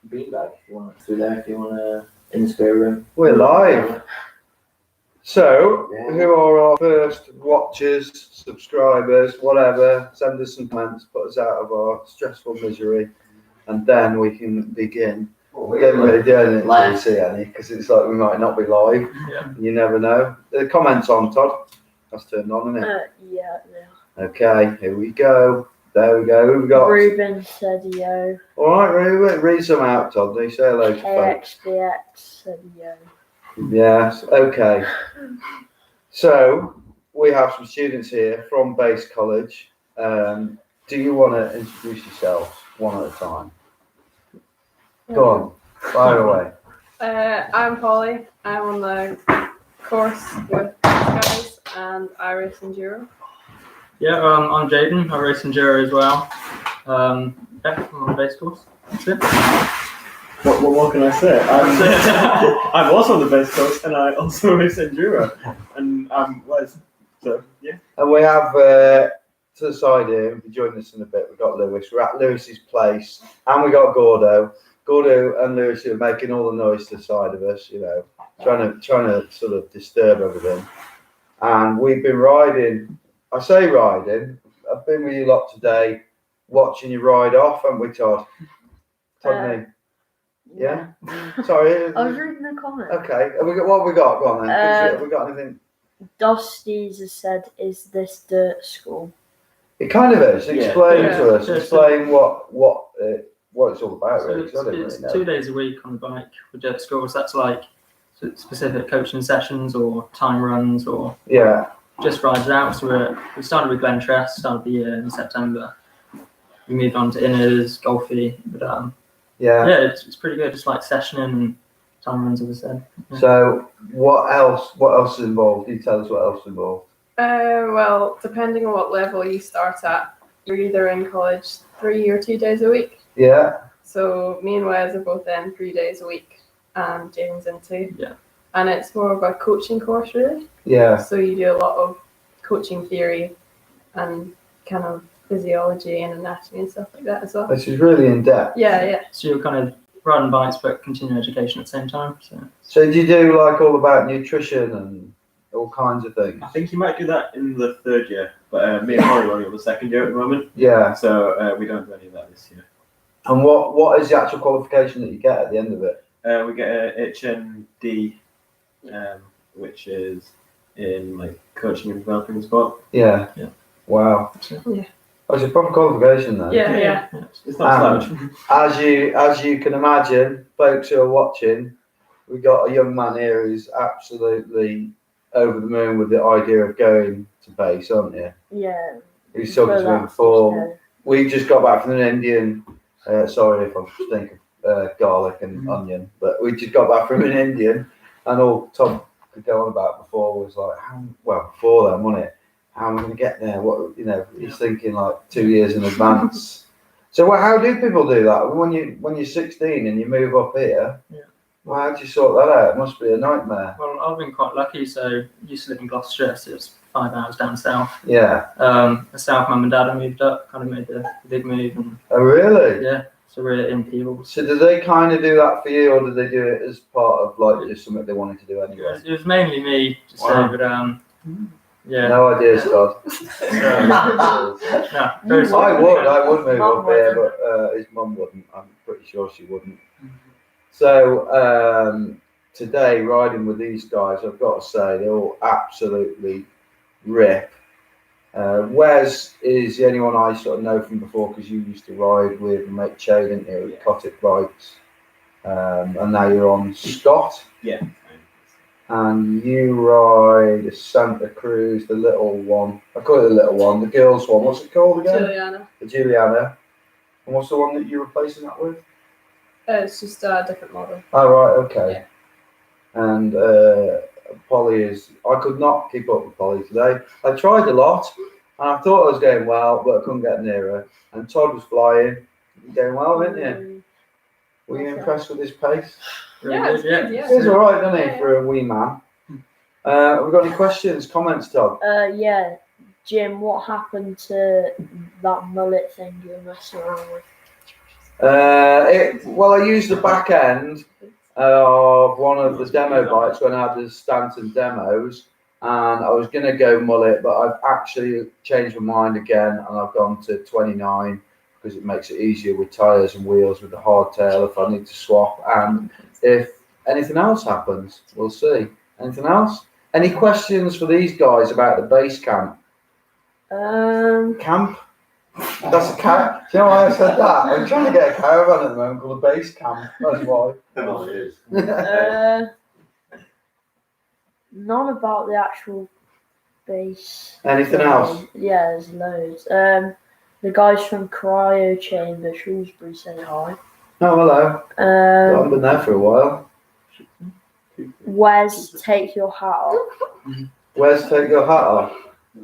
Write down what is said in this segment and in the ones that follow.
beanbag if you want through there if you want to in the spare room. We're live. So, who are our first watchers, subscribers, whatever? Send us some comments, put us out of our stressful misery, and then we can begin. We don't really do anything until we see any, because it's like we might not be live. Yeah. You never know. The comments on, Todd. That's turned on, isn't it? Yeah. Okay, here we go. There we go. Who we got? Ruben said yo. All right, Ruben. Read some out, Todd. They say hello to folks. KXBX said yo. Yes, okay. So, we have some students here from Base College. Do you want to introduce yourselves one at a time? Go on, fire away. I'm Polly. I'm on the course with these guys and I race enduro. Yeah, I'm Jaden. I race enduro as well. I'm on the base course. That's it. What more can I say? I'm also on the base course and I also race enduro. And I'm Les. So, yeah. And we have, to the side here, we'll be joining us in a bit, we've got Lewis. We're at Lewis's place. And we got Gordo. Gordo and Lewis are making all the noise to the side of us, you know, trying to sort of disturb everything. And we've been riding. I say riding. I've been with you lot today, watching you ride off, haven't we, Todd? Todd, me. Yeah. Sorry. I was reading the comment. Okay. What have we got? Go on then. Have we got anything? Dusty's has said, "Is this dirt school?" It kind of is. Explain to us. Yeah. Explain what it's all about. So Really. 'Cause I don't it's really know. 2 days a week on the bike with dirt schools. That's like specific coaching sessions or time runs or Yeah. just rides out. So we started with Glen Tress, started the year in September. We moved on to Inners, Golfy, but Yeah. yeah, it's pretty good. Just like sessioning and time runs, as I said. Yeah. So what else? What else is involved? Can you tell us what else is involved? Well, depending on what level you start at, you're either in college 3 or 2 days a week. Yeah. So me and Wes are both in 3 days a week and Jaden's in 2. Yeah. And it's more of a coaching course really. Yeah. So you do a lot of coaching theory and kind of physiology and anatomy and stuff like that as well. This is really in depth. Yeah. So you're kind of riding bikes but continuing education at the same time. So do you do like all about nutrition and all kinds of things? I think you might do that in the third year, but me and Holly are only on the second year at the moment. Yeah. So we don't do any of that this year. And what is the actual qualification that you get at the end of it? We get a HND, which is in like coaching and developing the sport. Yeah. Yeah. Wow. Yeah. Oh, it's a proper qualification then. Yeah. It's not slouch. As you can imagine, folks who are watching, we've got a young man here who's absolutely over the moon with the idea of going to base, aren't you? Yeah. He's talking to me before. We just got back from an Indian. Sorry if I'm thinking garlic and onion, but we just got back from an Indian, and all Tom could go on about before was like, before then, wasn't it? How am I going to get there? What he's thinking like 2 years in advance. So how do people do that when you're 16 and you move up here? Yeah. Well, how do you sort that out? It must be a nightmare. Well, I've been quite lucky. So I used to live in Gloucestershire, so it's 5 hours down south. Yeah. The south, mum and dad have moved up, kind of made the big move. And, Oh, really? yeah, so we're in Peebles. So do they kind of do that for you, or do they do it as part of like just something they wanted to do anyway? It was mainly me to say, but yeah. No idea, Scott. No, very I would move Mum up here, but his mum wouldn't. I'm pretty sure she wouldn't. So today, riding with these guys, I've got to say they're all absolutely rip. Wes is the only one I sort of know from before because you used to ride with mate Che, didn't you, with Cotic bikes, and now you're on Scott. Yeah. And you ride a Santa Cruz, the little one. I call it the little one, the girls one. What's it called again? Juliana. The Juliana. And what's the one that you're replacing that with? It's just a different model. Oh, right, okay. Yeah. And Polly is, I could not keep up with Polly today. I tried a lot, and I thought I was going well, but I couldn't get near her. And Todd was flying. Going well, weren't you? Were you impressed with his pace? Yeah, it's good, yeah. He's all right, doesn't he, for a wee man? Have we got any questions, comments, Todd? Yeah. Jim, what happened to that mullet thing you were messing around with? Well, I used the back end of one of the demo bikes when I had the Stanton demos, and I was going to go mullet, but I've actually changed my mind again, and I've gone to 29 because it makes it easier with tyres and wheels with the hardtail if I need to swap, and if anything else happens, we'll see. Anything else? Any questions for these guys about the base camp? Camp? That's a camp. Do you know why I said that? I'm trying to get a caravan at the moment called a base camp. That's why. None about the actual base. Anything else? Yeah, there's loads. The guys from Cryo Chamber, Shrewsbury, say hi. Oh, hello. I haven't been there for a while. Where's Take Your Hat Off? Where's Take Your Hat Off?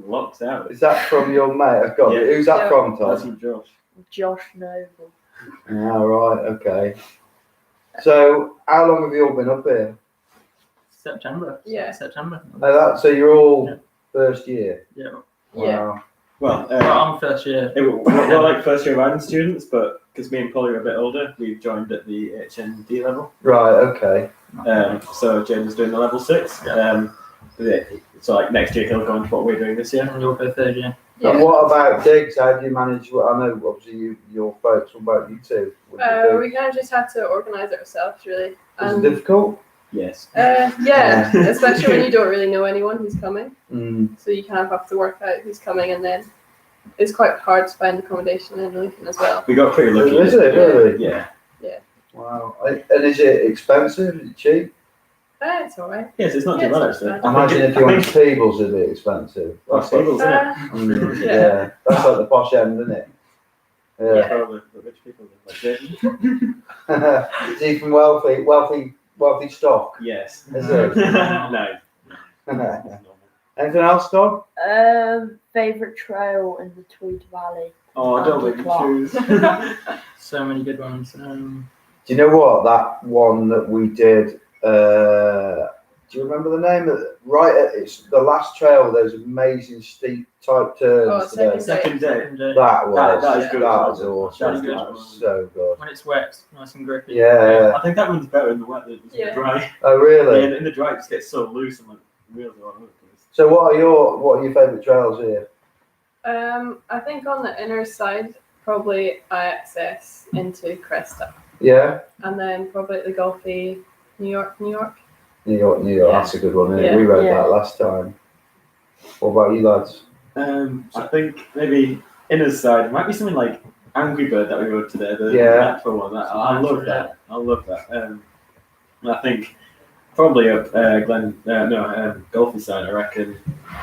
Locks out. Is that from your mate? I've got it. Who's that from, That's Todd? from Josh. Josh Noble. Ah, right, okay. So, how long have you all been up here? September. Yeah. September. So you're all first year? Yeah. Wow. Well, I'm first year. we're like first year riding students, but because me and Polly are a bit older, we've joined at the HND level. Right, okay. So James is doing the level 6. So like next year he'll go into what we're doing this year. And you'll go third year. And what about digs? How do you manage? I know obviously your folks. What about you two? We kind of just had to organise it ourselves, really. Is it difficult? Yes. Yeah, especially when you don't really know anyone who's coming. Mm. So you kind of have to work out who's coming, and then it's quite hard to find accommodation in Innerleithen as well. We got pretty lucky. Is it really? Yeah. Wow. And is it expensive? Is it cheap? It's alright. Yes, it's not too bad actually. bad. Imagine if you went to Peebles, it'd be expensive. That's Like, tables, isn't it? yeah, that's like the posh end, isn't it? Yeah. Probably the rich people like Jason. Is he from wealthy stock? Yes. Is it? No. Anything else, Todd? Favorite trail in the Tweed Valley. Oh, I don't make you choose. So many good ones. Do you know what? That one that we did, do you remember the name? It's the last trail with those amazing steep type turns. Second day. That was, That is good. That was awesome. That is good. That was so good. When it's wet, it's nice and grippy. Yeah. I think that one's better in the wet than in the Yeah. dry. Oh, really? Yeah, in the dry it just gets so loose and like really all over the place. So what are your favourite trails here? I think on the inner side, probably IXS into Cresta. Yeah? And then probably the Gulfy, New York. New York. Yeah. That's a good one, isn't it? Yeah. We rode Yeah. that last time. What about you lads? I think maybe inner side might be something like Angry Bird that we rode today. The natural one. I love that. I love that. And I think probably up Gulfy side. I reckon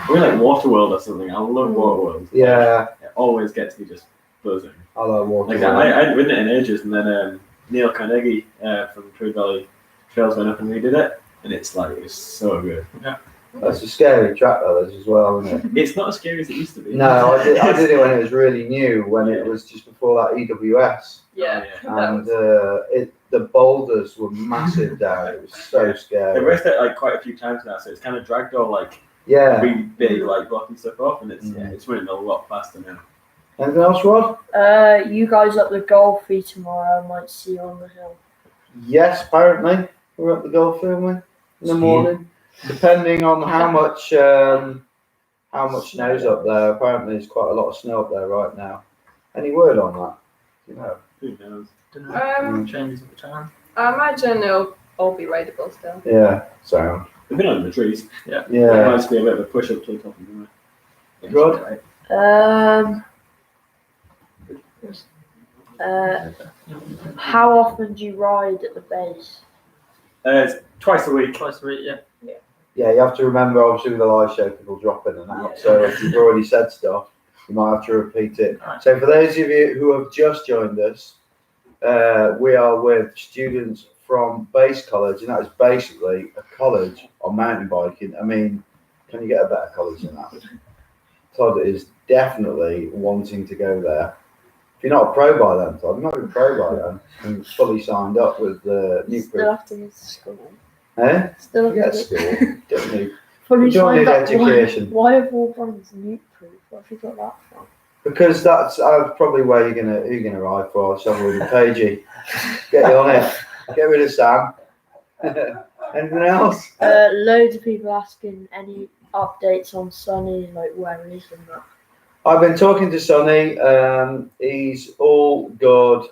we like Waterworld or something. I love Waterworld. Yeah. It always gets me just buzzing. I like water. Like I hadn't ridden it in ages, and then Neil Carnegie from Tweed Valley Trails went up and we did it, and it's so good. That's a scary track though, as well, isn't it? It's not as scary as it used to be. No, I did it when it was really new, when it was just before that EWS. Yeah. And the boulders were massive down. It was so They've scary. raced it like quite a few times now, so it's kind of dragged all like Yeah. really big like blocking stuff off, and it's running a lot faster now. Anything else, Rod? You guys up the Gulfy tomorrow. I might see you on the hill. Yes, apparently. We're up the golf filming in the morning. Depending on how much snow's up there. Apparently there's quite a lot of snow up there right now. Any word on that? You know. Who knows? Changes of the time. I imagine it'll all be rideable still. Yeah, sound. They've been on the trees. It Yeah. might be a bit of a push up to the top of the Rod? How often do you ride at the base? It's twice a week. Twice a week, yeah. Yeah, you have to remember, obviously, with the live show, people drop in and out. Yeah. So if you've already said stuff, you might have to repeat it. Right. So for those of you who have just joined us, we are with students from Base College, and that is basically a college on mountain biking. I mean, can you get a better college than that? Todd is definitely wanting to go there. If you're not a pro by then, Todd, you're not even pro by then, and fully signed up with the new Still have to go to school. Eh? Still have Get to school. Don't need. Fully You don't signed need up. education. Why have all brands Newt Proof? Where have you got that from? Because that's probably where you're gonna ride for. So with Pagey, get you on it. Get rid of Sam. Anything else? Loads of people asking any updates on Sonny, like where he is and that. I've been talking to Sonny. He's all good.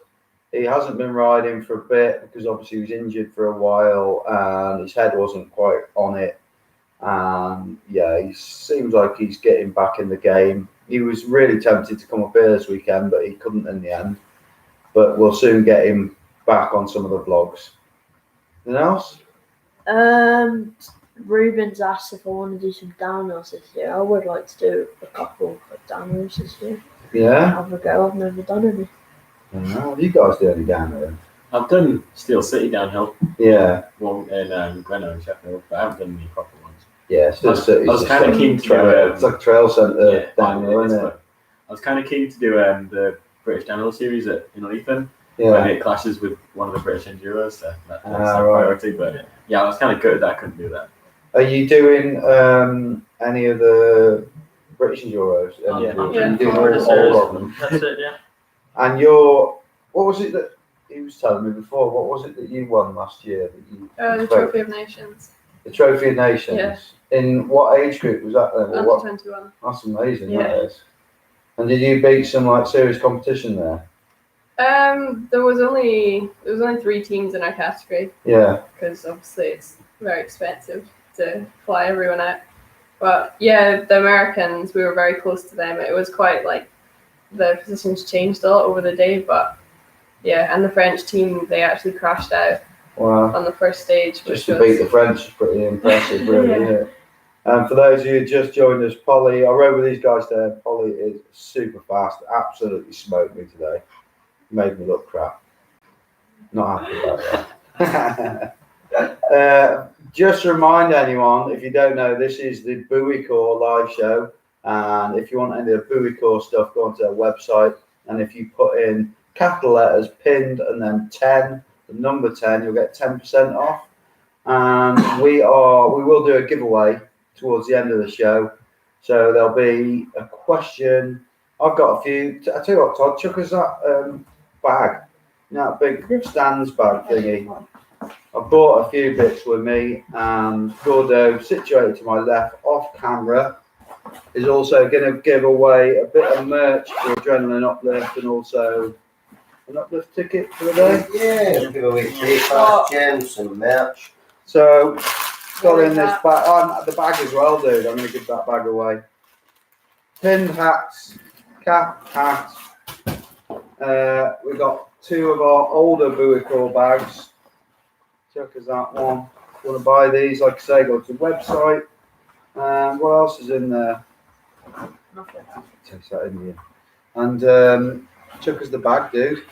He hasn't been riding for a bit because obviously he was injured for a while and his head wasn't quite on it. Yeah, he seems like he's getting back in the game. He was really tempted to come up here this weekend, but he couldn't in the end. But we'll soon get him back on some of the vlogs. Anything else? Ruben's asked if I want to do some downhills this year. I would like to do a couple of downhills this year. Yeah. Have a go. I've never done any. Have you guys do any downhill? I've done Steel City downhill. Yeah. One in Glenelg and Sheffield, but I haven't done any proper ones. Yeah, Steel City. I was kind of keen to do it's like a trail centre downhill, isn't it? I was kind of keen to do the British Downhill Series at Innerleithen. Yeah. When it clashes with one of the British Enduros, so that's a priority. But yeah, I was kind of gutted that I couldn't do that. Are you doing any of the British Enduros? Yeah. You're doing all of them. That's it, yeah. And what was it that he was telling me before? What was it that you won last year? That you The Trophy of Nations. The Trophy of Nations. Yeah. In what age group was that then? Under 21. That's amazing. Yeah. That is. And did you beat some like serious competition there? There was only 3 teams in our category. Yeah. Because obviously it's very expensive to fly everyone out. But yeah, the Americans, we were very close to them. It was quite like the positions changed a lot over the day, but yeah, and the French team, they actually crashed out on the first stage. Just to beat the French is pretty impressive, really, isn't it? And for those of you who just joined us, Polly, I rode with these guys there. Polly is super fast, absolutely smoked me today. Made me look crap. Not happy about that. Just remind anyone, if you don't know, this is the Booicore live show. And if you want any of the Booicore stuff, go onto their website. And if you put in capital letters, pinned, and then 10, the number 10, you'll get 10% off. And we will do a giveaway towards the end of the show. So there'll be a question. I've got a few. I tell you what, Todd, chuck us that bag. You know, that big stands bag thingy. I bought a few bits with me, and Gordo, situated to my left off camera, is also going to give away a bit of merch for Adrenaline Uplift and also an uplift ticket for the day. Yeah, give away t-shirts, gems, some merch. So, got in this bag, the bag as well, dude. I'm going to give that bag away. Pinned hats, cap, hats. We've got 2 of our older Booicore bags. Check us that one. If you want to buy these, like I say, go to the website. What else is in there? Take that in here. And chuck us the bag, dude.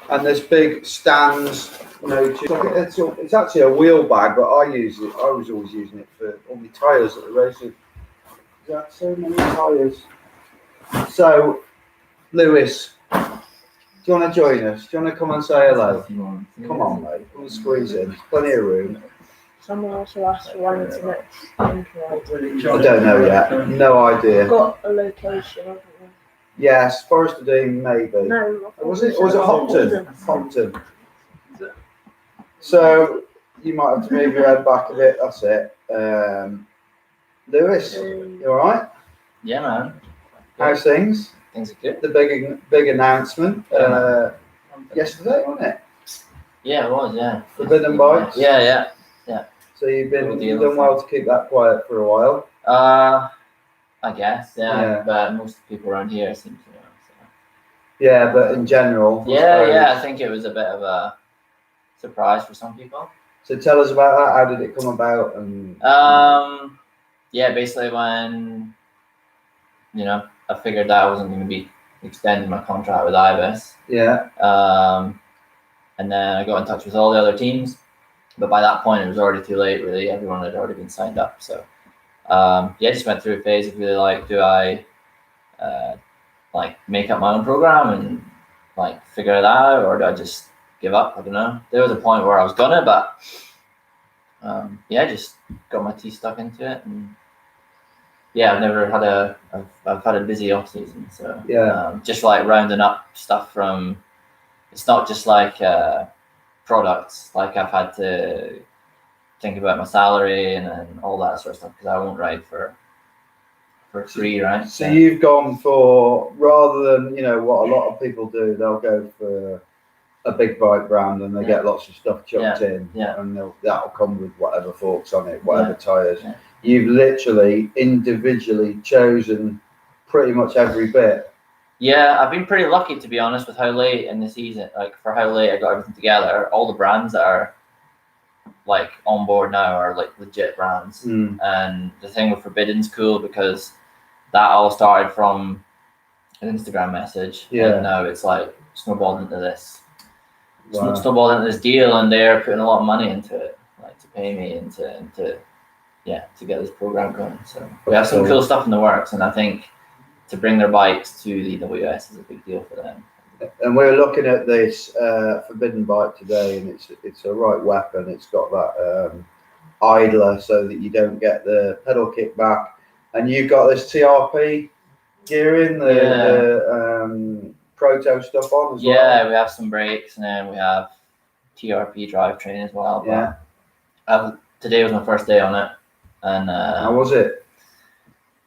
And this big stands, you know, it's actually a wheel bag, but I was always using it for all my tyres at the racing. Is that so many tyres? So, Lewis, do you want to join us? Do you want to come and say hello? Come on, mate. We'll squeeze in. There's plenty of room. Someone also asked when it's next Innerleithen. I don't know yet. No idea. We've got a location, haven't we? Yes, Forest of Dean, maybe. No. Was it Hopton? Hopton. So you might have to move your head back a bit. That's it. Lewis, you all right? Yeah, man. How's things? Things are good. The big announcement yesterday, wasn't it? Yeah, it was. Yeah. Forbidden Bikes. Yeah. So you've done well to keep that quiet for a while. I guess. Yeah. But most people around here seem to know. So. Yeah, but in general. Yeah. I think it was a bit of a surprise for some people. So tell us about that. How did it come about? And yeah, basically when I figured that I wasn't going to be extending my contract with Ibis. Yeah. And then I got in touch with all the other teams, but by that point it was already too late. Really, everyone had already been signed up. So just went through a phase of really like, do I make up my own program and like figure it out, or do I just give up? I don't know. There was a point where I was gonna, but just got my teeth stuck into it, and yeah, I've never had I've had a busy off season, so Yeah. just like rounding up stuff from. It's not just like products. Like I've had to think about my salary and all that sort of stuff because I won't ride for free, right? So you've gone for, rather than, you know, what a lot of people do, they'll go for a big bike brand and they get lots of stuff chucked in, and that'll come with whatever forks on it, whatever tyres. Yeah. You've literally individually chosen pretty much every bit. Yeah, I've been pretty lucky, to be honest, with how late in the season, like for how late I got everything together. All the brands that are like on board now are like legit brands. And the thing with Forbidden's cool because that all started from an Instagram message, and now it's like snowballed into this. Wow. Snowballed into this deal, and they're putting a lot of money into it, like to pay me and to get this program going. So we have some cool stuff in the works, and I think to bring their bikes to the EWS is a big deal for them. And we're looking at this Forbidden bike today, and it's a right weapon. It's got that idler so that you don't get the pedal kickback, and you've got this TRP gearing, the proto stuff on as well. Yeah, we have some brakes, and then we have TRP drivetrain as well. But today was my first day on it, and how was it?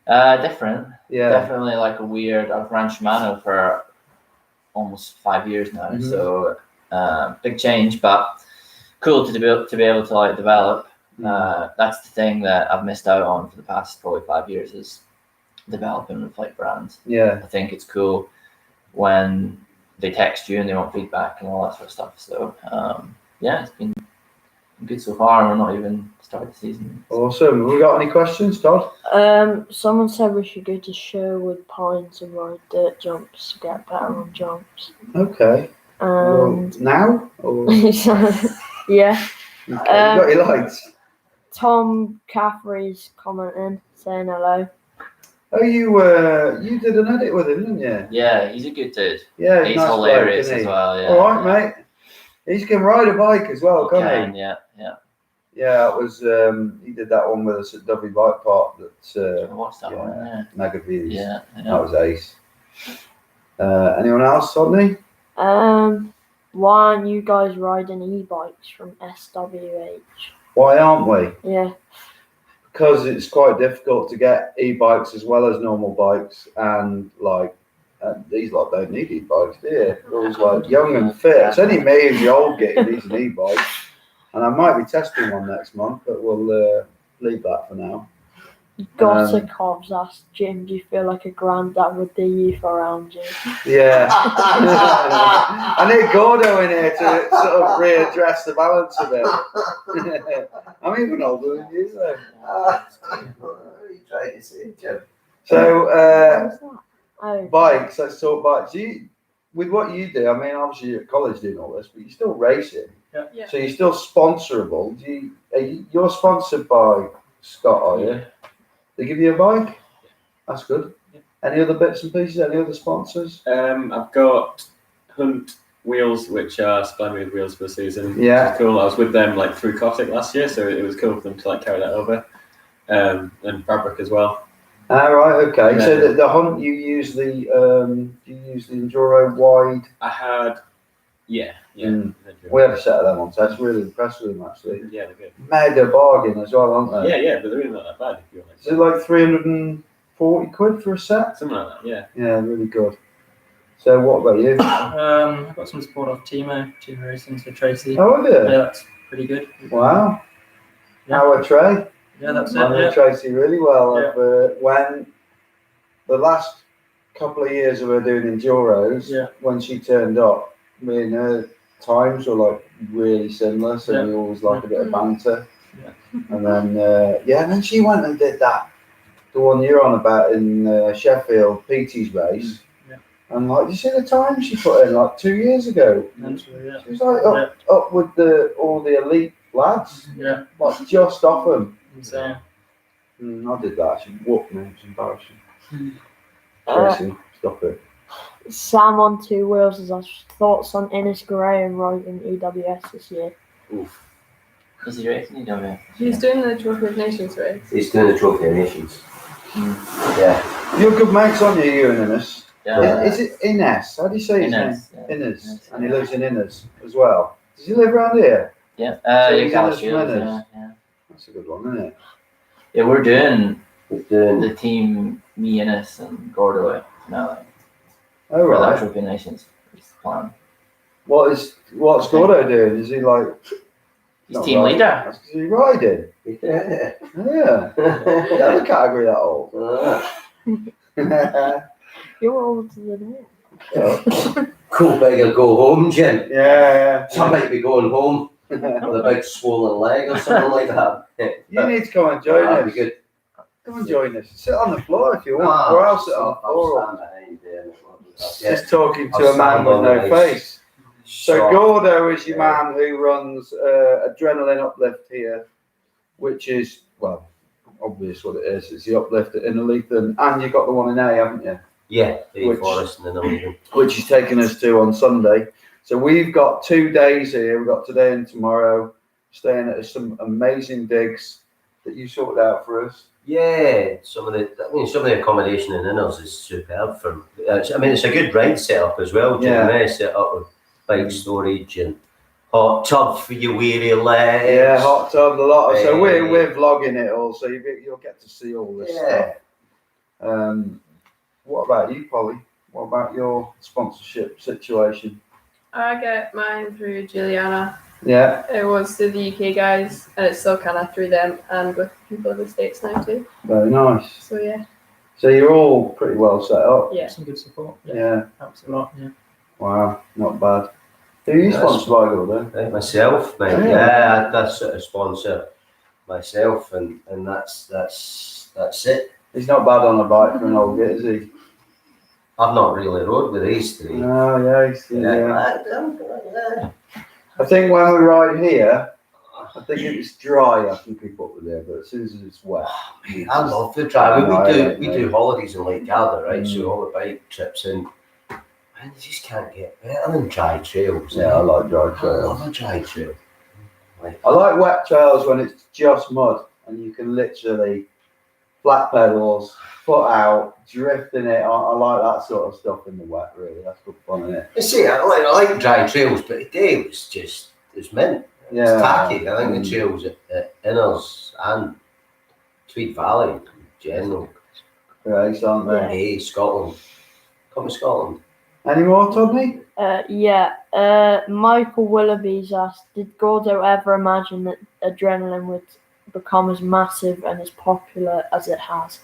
Different. Yeah, definitely like a weird. I've ran Shimano for almost 5 years now, so big change, but cool to be able to like develop. That's the thing that I've missed out on for the past probably 5 years is developing with like brands. Yeah, I think it's cool when they text you and they want feedback and all that sort of stuff. So it's been good so far, and we're not even started the season. Awesome. Have we got any questions, Todd? Someone said we should go to show with Pines and ride dirt jumps to get better on jumps. Okay. Now? Or... yeah. Okay. You got your lights. Tom Caffrey's commenting, saying hello. Oh, you did an edit with him, didn't you? Yeah, he's a good dude. Yeah, he's nice hilarious bloke, as well. Yeah. All right, mate. He can ride a bike as well, can't he? Yeah. Yeah, it was. He did that one with us at W Bike Park. I watched that one. Yeah. Mega views. Yeah. That was ace. Anyone else, Rodney? Why aren't you guys riding e-bikes from SWH? Why aren't we? Yeah. Because it's quite difficult to get e-bikes as well as normal bikes, and like these lot don't need e-bikes, do you? They're always like young and fit. It's only me and the old getting these e-bikes, and I might be testing one next month, but we'll leave that for now. Gotta Cobbs asked Jim, do you feel like a granddad with the youth around you? Yeah. I need Gordo in here to sort of readdress the balance a bit. I'm even older than you, though. So, bikes, let's talk bikes. With what you do, I mean, obviously you're at college doing all this, but you're still racing. Yeah. So you're still sponsorable. You're sponsored by Scott, are you? They give you a bike? That's good. Any other bits and pieces? Any other sponsors? I've got Hunt Wheels, which are supplying me with wheels for the season. Yeah. Which is cool. I was with them like through Cossack last year, so it was cool for them to like carry that over. And fabric as well. Right, okay. Yeah. So the Hunt, you use the Enduro wide. I had, yeah. We had a set of them on, so I was really impressed with them actually. Yeah, they're good. Mega bargain as well, aren't they? Yeah, but they're really not that bad if you're like. Is it like 340 quid for a set? Something like that, yeah. Yeah, really good. So what about you? I've got some support off Team Racing, so Tracy. Oh, have you? Yeah, that's pretty good. Wow. Yeah. How are Trey? Yeah, that's it. I know Yeah. Tracy really well. Yeah. When the last couple of years of her doing enduros, when she turned up, me and her times were like really similar, so we always like a bit of banter. Yeah. And then and then she went and did that, the one you're on about in Sheffield, PT's race. Yeah. And like, you see the time she put in like 2 years ago? Absolutely, yeah. She was like up with all the elite lads. Yeah. Like just off them. Insane. I did that. She whooped me. It's embarrassing. Uh, Tracy, stop it. Sam on Two Wheels has asked thoughts on Innes Graham riding EWS this year. Oof. Is he racing EWS? He's doing the Trophy of Nations race. He's doing the Trophy of Nations. Yeah. You're good mates, aren't you and Innes? Yeah. Is it Innes? How do you say his Innes, name? yeah. Innes. And he lives in Innes as well. Does he live around here? Yeah. So Yeah, he's Gallus in Shields, his yeah, manners. yeah. That's a good one, isn't it? Yeah, we're doing Doing the team, me, Innes, and Gordo now. Oh, For the right. actual Trophy Nations. Is the plan. What's Gordo doing? Is he like... He's not team riding? leader. Is he riding? yeah. Yeah. Never category that old. You're older than me. Go big or go home, Jim. Yeah. So I might be going home with a big swollen leg or something like that. You need to come and join That'd us. be good. Come and join us. Sit on the floor if you want. Ah, Or I'll sit on the floor. I'll stand behind you. Just talking to I'll a man stand with on no the face. So Gordo is your Yeah. man who runs Adrenaline Uplift here, which is, well, obvious what it is. It's the uplift at Innerleithen, and you've got the one in A, haven't you? Yeah, Which- Forest and Innerleithen. Which he's taken us to on Sunday. So we've got 2 days here. We've got today and tomorrow, staying at some amazing digs that you sorted out for us. Yeah, some of the accommodation in Inners is superb. It's a good ride setup as well. Yeah. Yeah, set up with bike storage and hot tub for your weary legs. Yeah, hot tub, a lot. So Hey. we're vlogging it all, so you'll get to see all this Yeah. stuff. What about you, Polly? What about your sponsorship situation? I get mine through Juliana. Yeah, It was through the UK guys, and it's still kind of through them and with people in the States now too. very nice. So yeah. So you're all pretty well set up. Yeah. Some good support. Yeah. Yeah. Helps a lot. Yeah. Wow, not bad. Who are you That's- sponsored by, Gordo? Right, myself, mate. Oh, Yeah, that's sort of sponsor myself, and that's it. He's not bad on a bike for an old git, is he? I've not really rode with these three. Oh, yeah, Yeah. I think when we ride here, I think if it's dry, I can keep up with it, but as soon as it's wet. I love the drive. Yeah, We mate. do holidays in Lake Garda, right? Mm. So all the bike trips in. Man, you just can't get better than dry trails. Yeah, I like dry I trails. love a dry trail. I like wet trails when it's just mud and you can literally flat pedals, foot out, drift in it. I like that sort of stuff in the wet, really. That's good fun, isn't it? You see, I like dry trails, but today it's mint. Yeah. It's tacky. I think the trails at Inners and Tweed Valley in general. Great, aren't they? Hey, Scotland. Come to Scotland. Any more, Todney? Michael Willoughby's asked, did Gordo ever imagine that Adrenaline would become as massive and as popular as it has?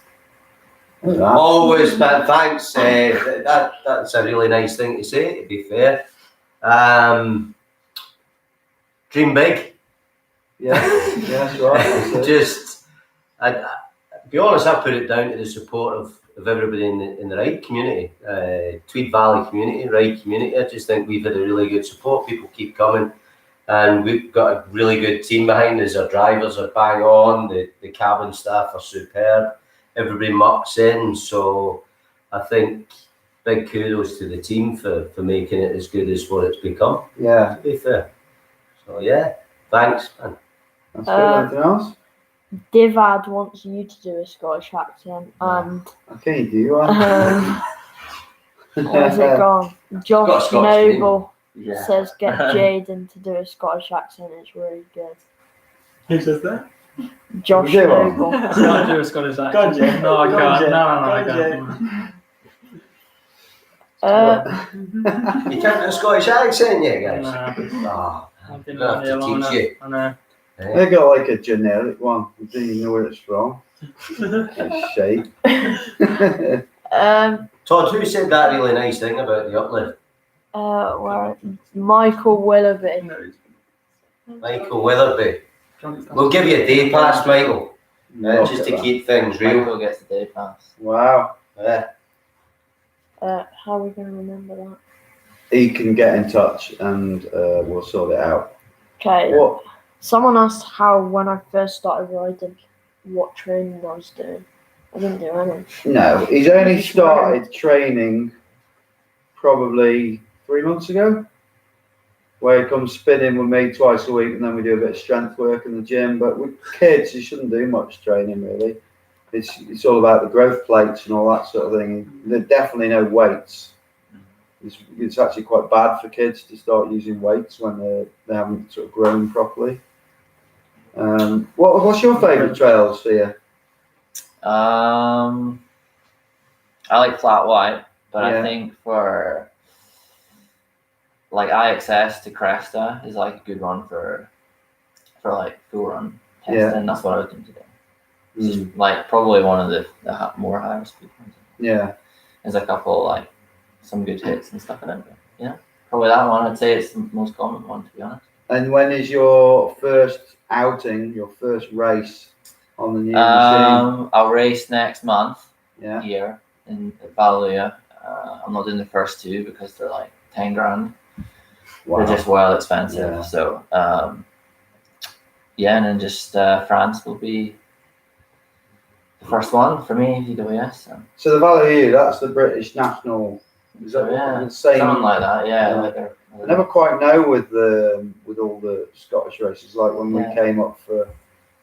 Look at that. Always, man. Thanks. That's a really nice thing to say. To be fair, dream big. Yeah, that's right. That's it. Just, to be honest, I put it down to the support of everybody in the ride community, Tweed Valley community, ride community. I just think we've had a really good support. People keep coming, and we've got a really good team behind us. Our drivers are bang on. The cabin staff are superb. Everybody mucks in. So I think big kudos to the team for making it as good as what it's become. Yeah, To be fair. So yeah, thanks, man. that's good. Anything else? Divad wants you to do a Scottish accent, and Okay, do you want? where's it gone? Got a Josh Scottish name. Noble Yeah. says get Jaden to do a Scottish accent. It's really good. Who says that? Josh Do one. Noble. I can't do a Scottish Go on, accent. Jay. No, I Go on, can't. Jay. No, I Go on, can't. You can't do a Scottish accent yet, guys. Nah, Oh, I've been I'll on have here to long teach enough. you. I know. They got like a generic one. You don't even know where it's from. It's shape. Todd, who said that really nice thing about the uplift? Where Michael Willoughby. Michael Weatherby. We'll give you a day pass, Michael, Look just at to that. keep things real. Michael gets the day pass. Wow. Yeah. How are we going to remember that? He can get in touch and we'll sort it out. Okay. What? Someone asked how, when I first started riding, what training I was doing. I didn't do any. No, he's only started training probably 3 months ago, where he comes spinning with me twice a week, and then we do a bit of strength work in the gym. But with kids, you shouldn't do much training really. it's all about the growth plates and all that sort of thing. There are definitely no weights. It's actually quite bad for kids to start using weights when they haven't sort of grown properly. What's your favourite trails for you? I like flat white, but Yeah. I think for like IXS to Cresta is like a good run for like full run testing. Yeah. That's what I was going to do. It's just like probably one of the more higher speed ones. Yeah. There's a couple like some good hits and stuff in it. Yeah, probably that one. I'd say it's the most common one, to be honest. And when is your first outing, your first race on the new machine? I'll race next month. Yeah. Here in Vallelujah. I'm not doing the first two because they're like 10 grand. Wow. They're just well expensive. Yeah. So and then just France will be the first one for me, VWS. So the Valley, that's the British national. Is that the same? Something like that, yeah. Yeah. Like I never quite know with all the Scottish races, like when we came up for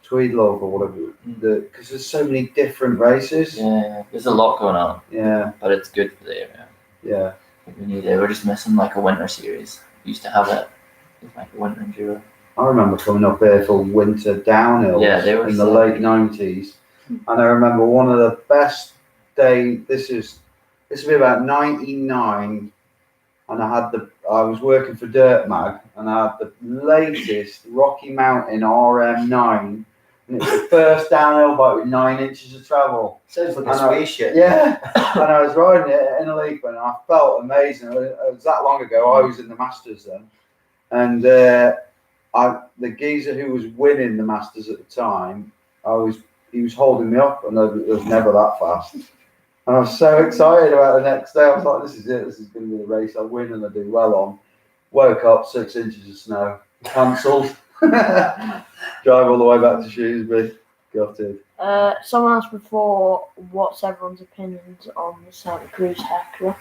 Tweedlove or whatever, because there's so many different races. Yeah, there's a lot going on. Yeah. But it's good for the area. Yeah. We need it. We're just missing like a winter series. We used to have it. It's like a winter enduro. I remember coming up here for winter downhill in the late 90s. And I remember one of the best days, this would be about 99, and I was working for Dirt Mag, and I had the latest Rocky Mountain RM9, and it's the first downhill bike with 9 inches of travel. Sounds like a spaceship. Yeah, and I was riding it in Innerleithen, and I felt amazing. It was that long ago. I was in the Masters then, and the geezer who was winning the Masters at the time, he was holding me up, and it was never that fast. And I was so excited about the next day. I was like, this is it. This is going to be the race I win and I do well on. Woke up, 6 inches of snow. Cancelled. Drive all the way back to Shrewsbury. Gutted. Someone asked before, what's everyone's opinions on the Santa Cruz Heckler?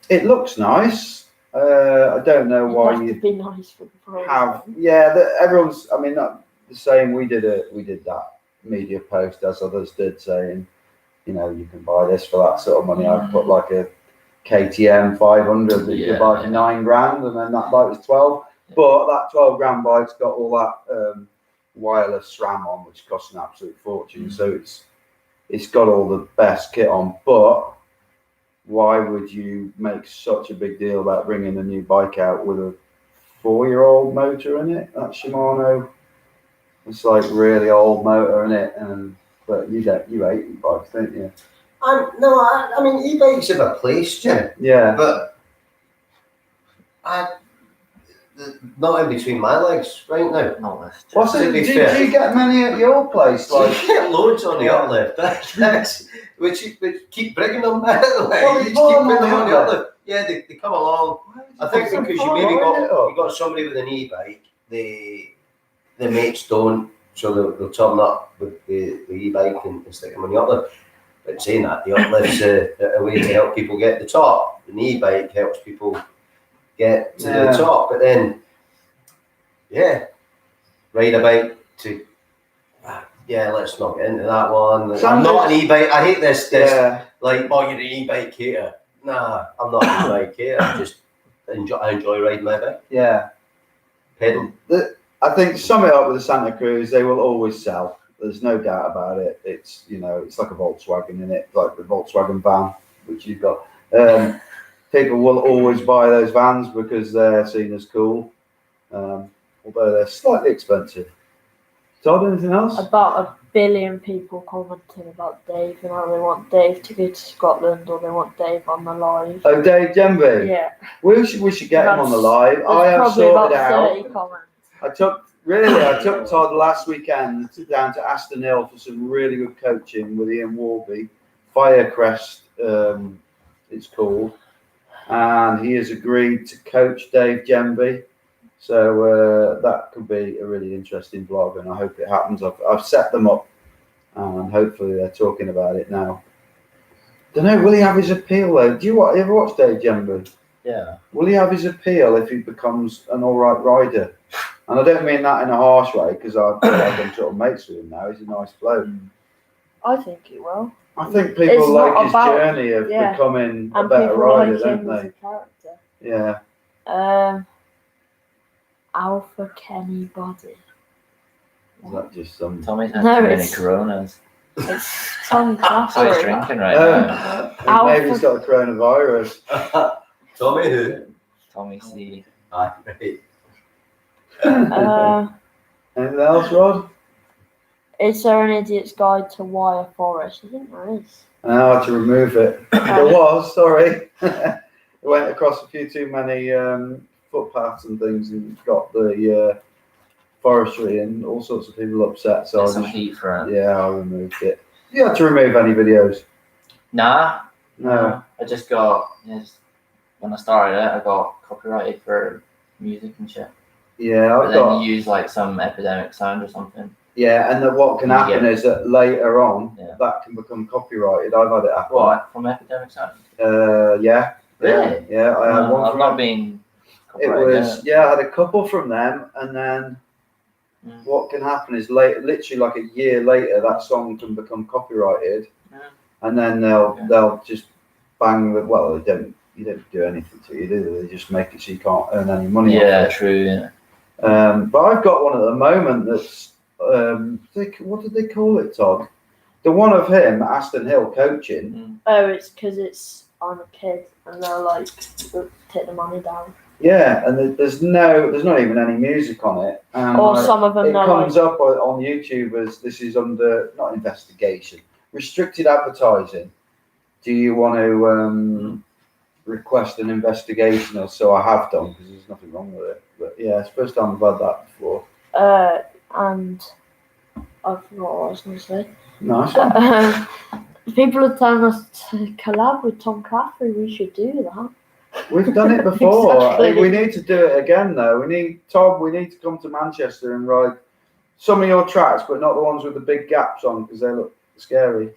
It looks nice. I don't know why you'd be nice for the pro. Everyone's. I mean, not the same. We did that media post as others did, saying, you can buy this for that sort of money. I'd put like a KTM 500 that you could buy for 9 grand, and then that bike was 12. But that 12 grand bike's got all that wireless SRAM on, which costs an absolute fortune. So it's got all the best kit on. But why would you make such a big deal about bringing a new bike out with a 4-year-old motor in it? That Shimano. It's like really old motor in it, but you hate e-bikes, don't you? No, I mean e-bikes have a place, Jim. Yeah. But not in between my legs right now. Not this. Do you get many at your place? Like, you get loads on the uplift. That's which keep bringing them back. You keep bringing them on the uplift. Yeah, they come along. I think because you maybe got somebody with an e-bike, the mates don't, so they'll turn up with the e-bike and stick them on the uplift. But saying that, the uplift's a way to help people get to the top. The e-bike helps people get to the top. But then, ride a bike to, let's not get into that one. I'm not an e-bike. I hate this like, you're an e-bike hater. Nah, I'm not an e-bike hater. I enjoy riding my bike. Yeah. Pedal. I think to sum it up with the Santa Cruz, they will always sell. There's no doubt about it. It's it's like a Volkswagen in it, like the Volkswagen van, which you've got. People will always buy those vans because they're seen as cool, although they're slightly expensive. Todd, anything else? About 1 billion people commenting about Dave and how they want Dave to go to Scotland or they want Dave on the live. Oh, Dave Gemby? Yeah. We should get him on the live. I have sorted out. 30 comments. I took Todd last weekend down to Aston Hill for some really good coaching with Ian Warby. Firecrest, it's called. And he has agreed to coach Dave Gemby. So that could be a really interesting vlog, and I hope it happens. I've set them up, and hopefully they're talking about it now. Don't know, will he have his appeal though? You ever watch Dave Gemby? Yeah. Will he have his appeal if he becomes an all right rider And I don't mean that in a harsh way, because I feel like I'm sort of mates with him now. He's a nice bloke. I think he will. I think people It's like not his about- journey of yeah. becoming a And better people rider, like don't him as they? a character. Yeah. Alpha Kenny Body. Is that just some... Tommy's had No, too many it's- Coronas. It's Tom So he's Classery. drinking right now. Maybe he's got the coronavirus. Tommy who? Tommy C. Aye, right. Anything else, Rod? Is there an idiot's guide to Wire Forest? I think there is. I had to remove it. There was, sorry. It went across a few too many footpaths and things and got the forestry and all sorts of people upset. So Get I some just, heat for it. yeah, I removed it. You had to remove any videos? Nah. No. I just got, when I started it, I got copyrighted for music and shit. Yeah, But I've then got. you use like some epidemic sound or something. Yeah, and then what can happen is that later on Yeah. that can become copyrighted. I've had it happen. What? From epidemic sound? Yeah. Really? Yeah, I had one I've from not them. been It copyrighted. was, yeah, I had a couple from them, and then Mm. what can happen is literally like a year later, that song can become copyrighted, Yeah. and then they'll just bang the. Well, you don't do anything to you, do they? They just make it so you can't earn any money. Yeah, off true. Yeah. it. But I've got one at the moment that's what did they call it, Todd? The one of him, Aston Hill, coaching. Oh, it's because I'm a kid and they're like, take the money down. Yeah, and there's not even any music on it. And Or some of them it they're comes like, up on YouTube as this is under not investigation, restricted advertising. Do you want to request an investigation? Or so I have done because there's nothing wrong with it. But yeah, it's the first time I've had that before. and I forgot what I was going to say. Nice one. People are telling us to collab with Tom Caffrey. We should do that. We've done it before. Exactly. We need to do it again though. We need to come to Manchester and ride some of your tracks, but not the ones with the big gaps on because they look scary.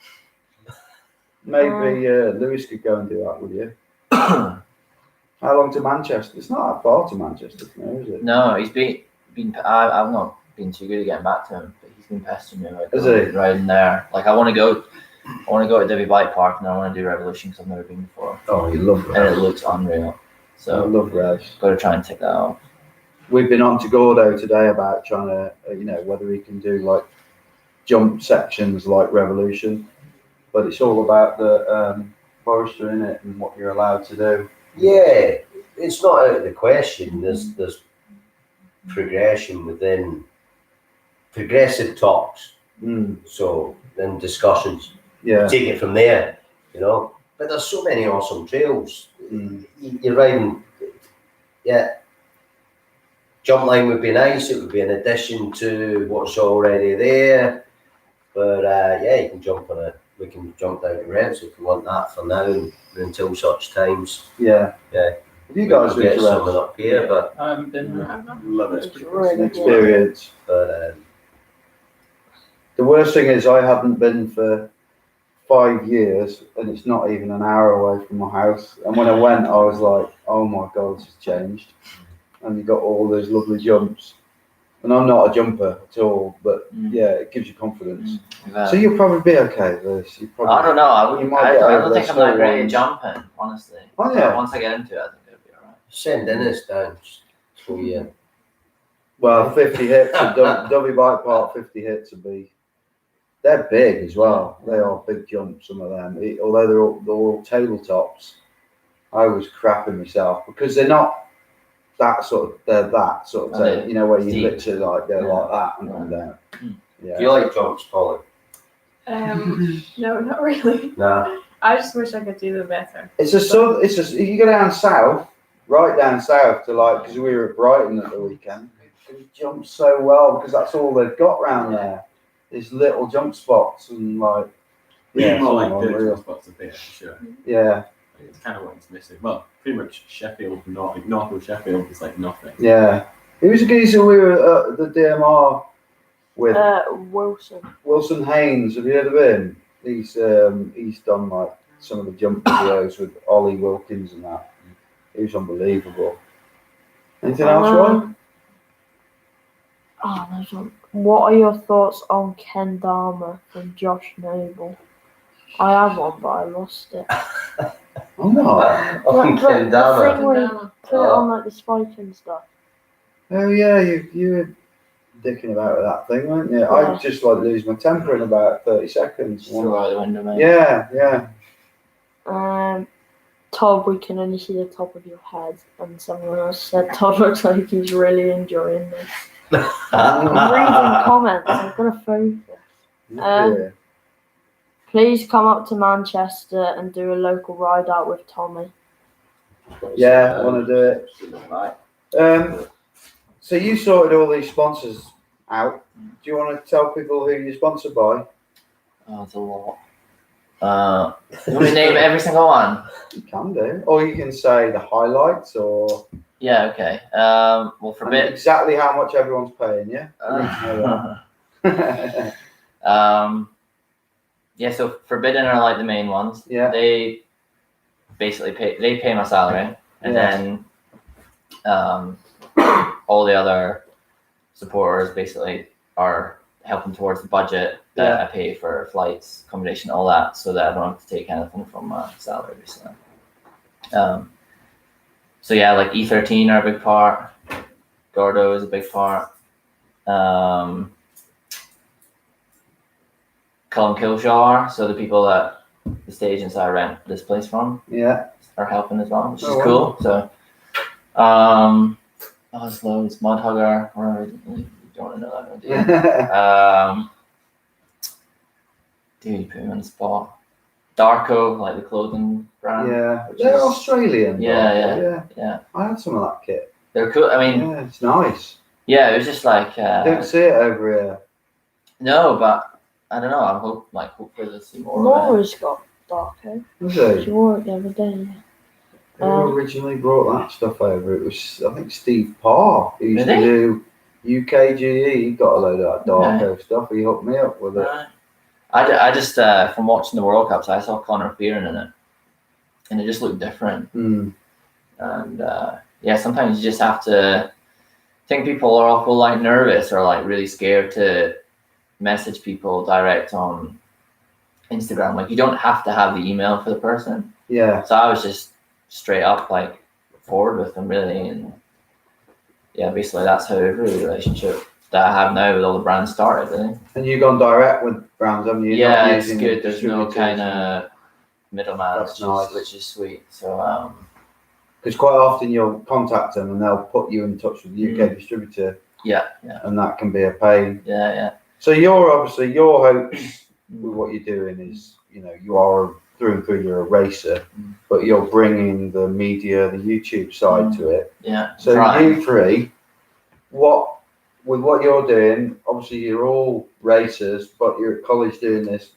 Maybe Lewis could go and do that with you. How long to Manchester? It's not that far to Manchester, is it? No, he's been. I've not been too good at getting back to him, but he's been pestering me about Is he? riding there. Like I want to go to Derby Bike Park and I want to do Revolution because I've never been before, Oh, you love and it Rev. looks unreal. I So love Rev. got to try and tick that off. We've been on to Gordo today about trying to, whether he can do like jump sections like Revolution, but it's all about the forestry in it and what you're allowed to do. Yeah, it's not out of the question. There's progression within progressive talks. So then discussions. Yeah. Take it from there, But there's so many awesome trails. You're riding, yeah. Jump line would be nice. It would be an addition to what's already there. But you can jump on it. We can jump down to Revs if you want that for now and until such times. Yeah. Yeah. Have you guys We'll been get to Revs? something up here, but I haven't been there. Love it. It's really An good. experience. but The worst thing is I haven't been for 5 years and it's not even an hour away from my house. And when I went, I was like, oh my God, this has changed. And you got all those lovely jumps. And I'm not a jumper at all, but yeah, it gives you confidence. So you'll probably be okay, Lewis. I don't know. I You might get don't over think the I'm that slow great at ones. jumping, honestly. Oh, yeah. But once I get into it, I think it'll be alright. send Innes down. So yeah. Well, 50 hits at W Bike Park, 50 hits would be. They're big as well. They are big jumps, some of them. Although they're all tabletops, I was crapping myself because they're not that sort of. They're that sort of. Oh, Where you deep. literally like go Yeah. like that and come down. Yeah. Do you like jumps, Polly? No, not really. Nah. I just wish I could do them better. It's you go down south, right down south to because we were at Brighton at the weekend. They jump so well because that's all they've got round there. These little jump spots and More like some the unreal. spots up here, for sure. Yeah, It's kind of what it's missing. Well, pretty much Sheffield, North of Sheffield is like nothing. yeah. It was a geezer we were at the DMR with Wilson Haynes. Have you heard of him? He's done like some of the jump videos with Ollie Wilkins and that. He was unbelievable. Anything else, Ron? Oh, there's one. What are your thoughts on Kendama from Josh Noble? I had one, but I lost it. I'm not. On The thing Kendama. where you put it on like the spike and stuff. Oh yeah, you were dicking about with that thing, weren't you? Yeah. I just like lose my temper in about 30 seconds. Just throw out the window, mate. Yeah. Todd, we can only see the top of your head, and someone else said Todd looks like he's really enjoying this. I'm reading comments. I'm gonna focus. Yeah. Please come up to Manchester and do a local ride out with Tommy. Yeah, I want to do it. So you sorted all these sponsors out. Do you want to tell people who you're sponsored by? Oh, it's a lot. You want me to name every single one? You can do, or you can say the highlights, or Yeah, okay. Well, and Forbidden. exactly how much everyone's paying. Yeah. I need to know that. Yeah, so Forbidden are like the main ones. Yeah. They basically pay my salary, and then all the other supporters basically are helping towards the budget that I pay for flights, accommodation, all that, so that I don't have to take anything from my salary, basically. So yeah, like E13 are a big part. Gordo is a big part. Cullen Killshar, so the people that the stage inside rent this place from, are helping as well, which is cool. So, there's loads. Mudhugger, you don't want to know that, do you? Dude, you put me on the spot. Darko, like the clothing brand. Yeah, which they're is- Australian. Yeah. I had some of that kit. They're cool. I mean, Yeah, it's nice. yeah, it was just like Don't see it over here. no, but I don't know. I'm hopefully they'll see more of it. Laura's got Darko. Was it? She wore it the other day. Who originally brought that stuff over? It was, I think, Steve Parr, who used to do UKGE. He got a load of that Darko stuff. He hooked me up with it. I just from watching the World Cups, I saw Conor Fearon in it, and it just looked different. Mm. And yeah, sometimes you just have to. I think people are awful like nervous or like really scared to message people direct on Instagram. Like you don't have to have the email for the person. Yeah. So I was just straight up like forward with them really, and yeah, basically that's how every relationship that I have now with all the brands started. Really. And you've gone direct with brands, haven't you? Yeah, Not it's using good. There's no distributors kind of middleman, That's nice. which is sweet. So because quite often you'll contact them and they'll put you in touch with the UK distributor, yeah, and that can be a pain. yeah. So you're obviously, your hopes with what you're doing is, you are through and through, you're a racer, but you're bringing the media, the YouTube side to it. Yeah. So trying. you three, with what you're doing, obviously you're all racers, but you're at college doing this.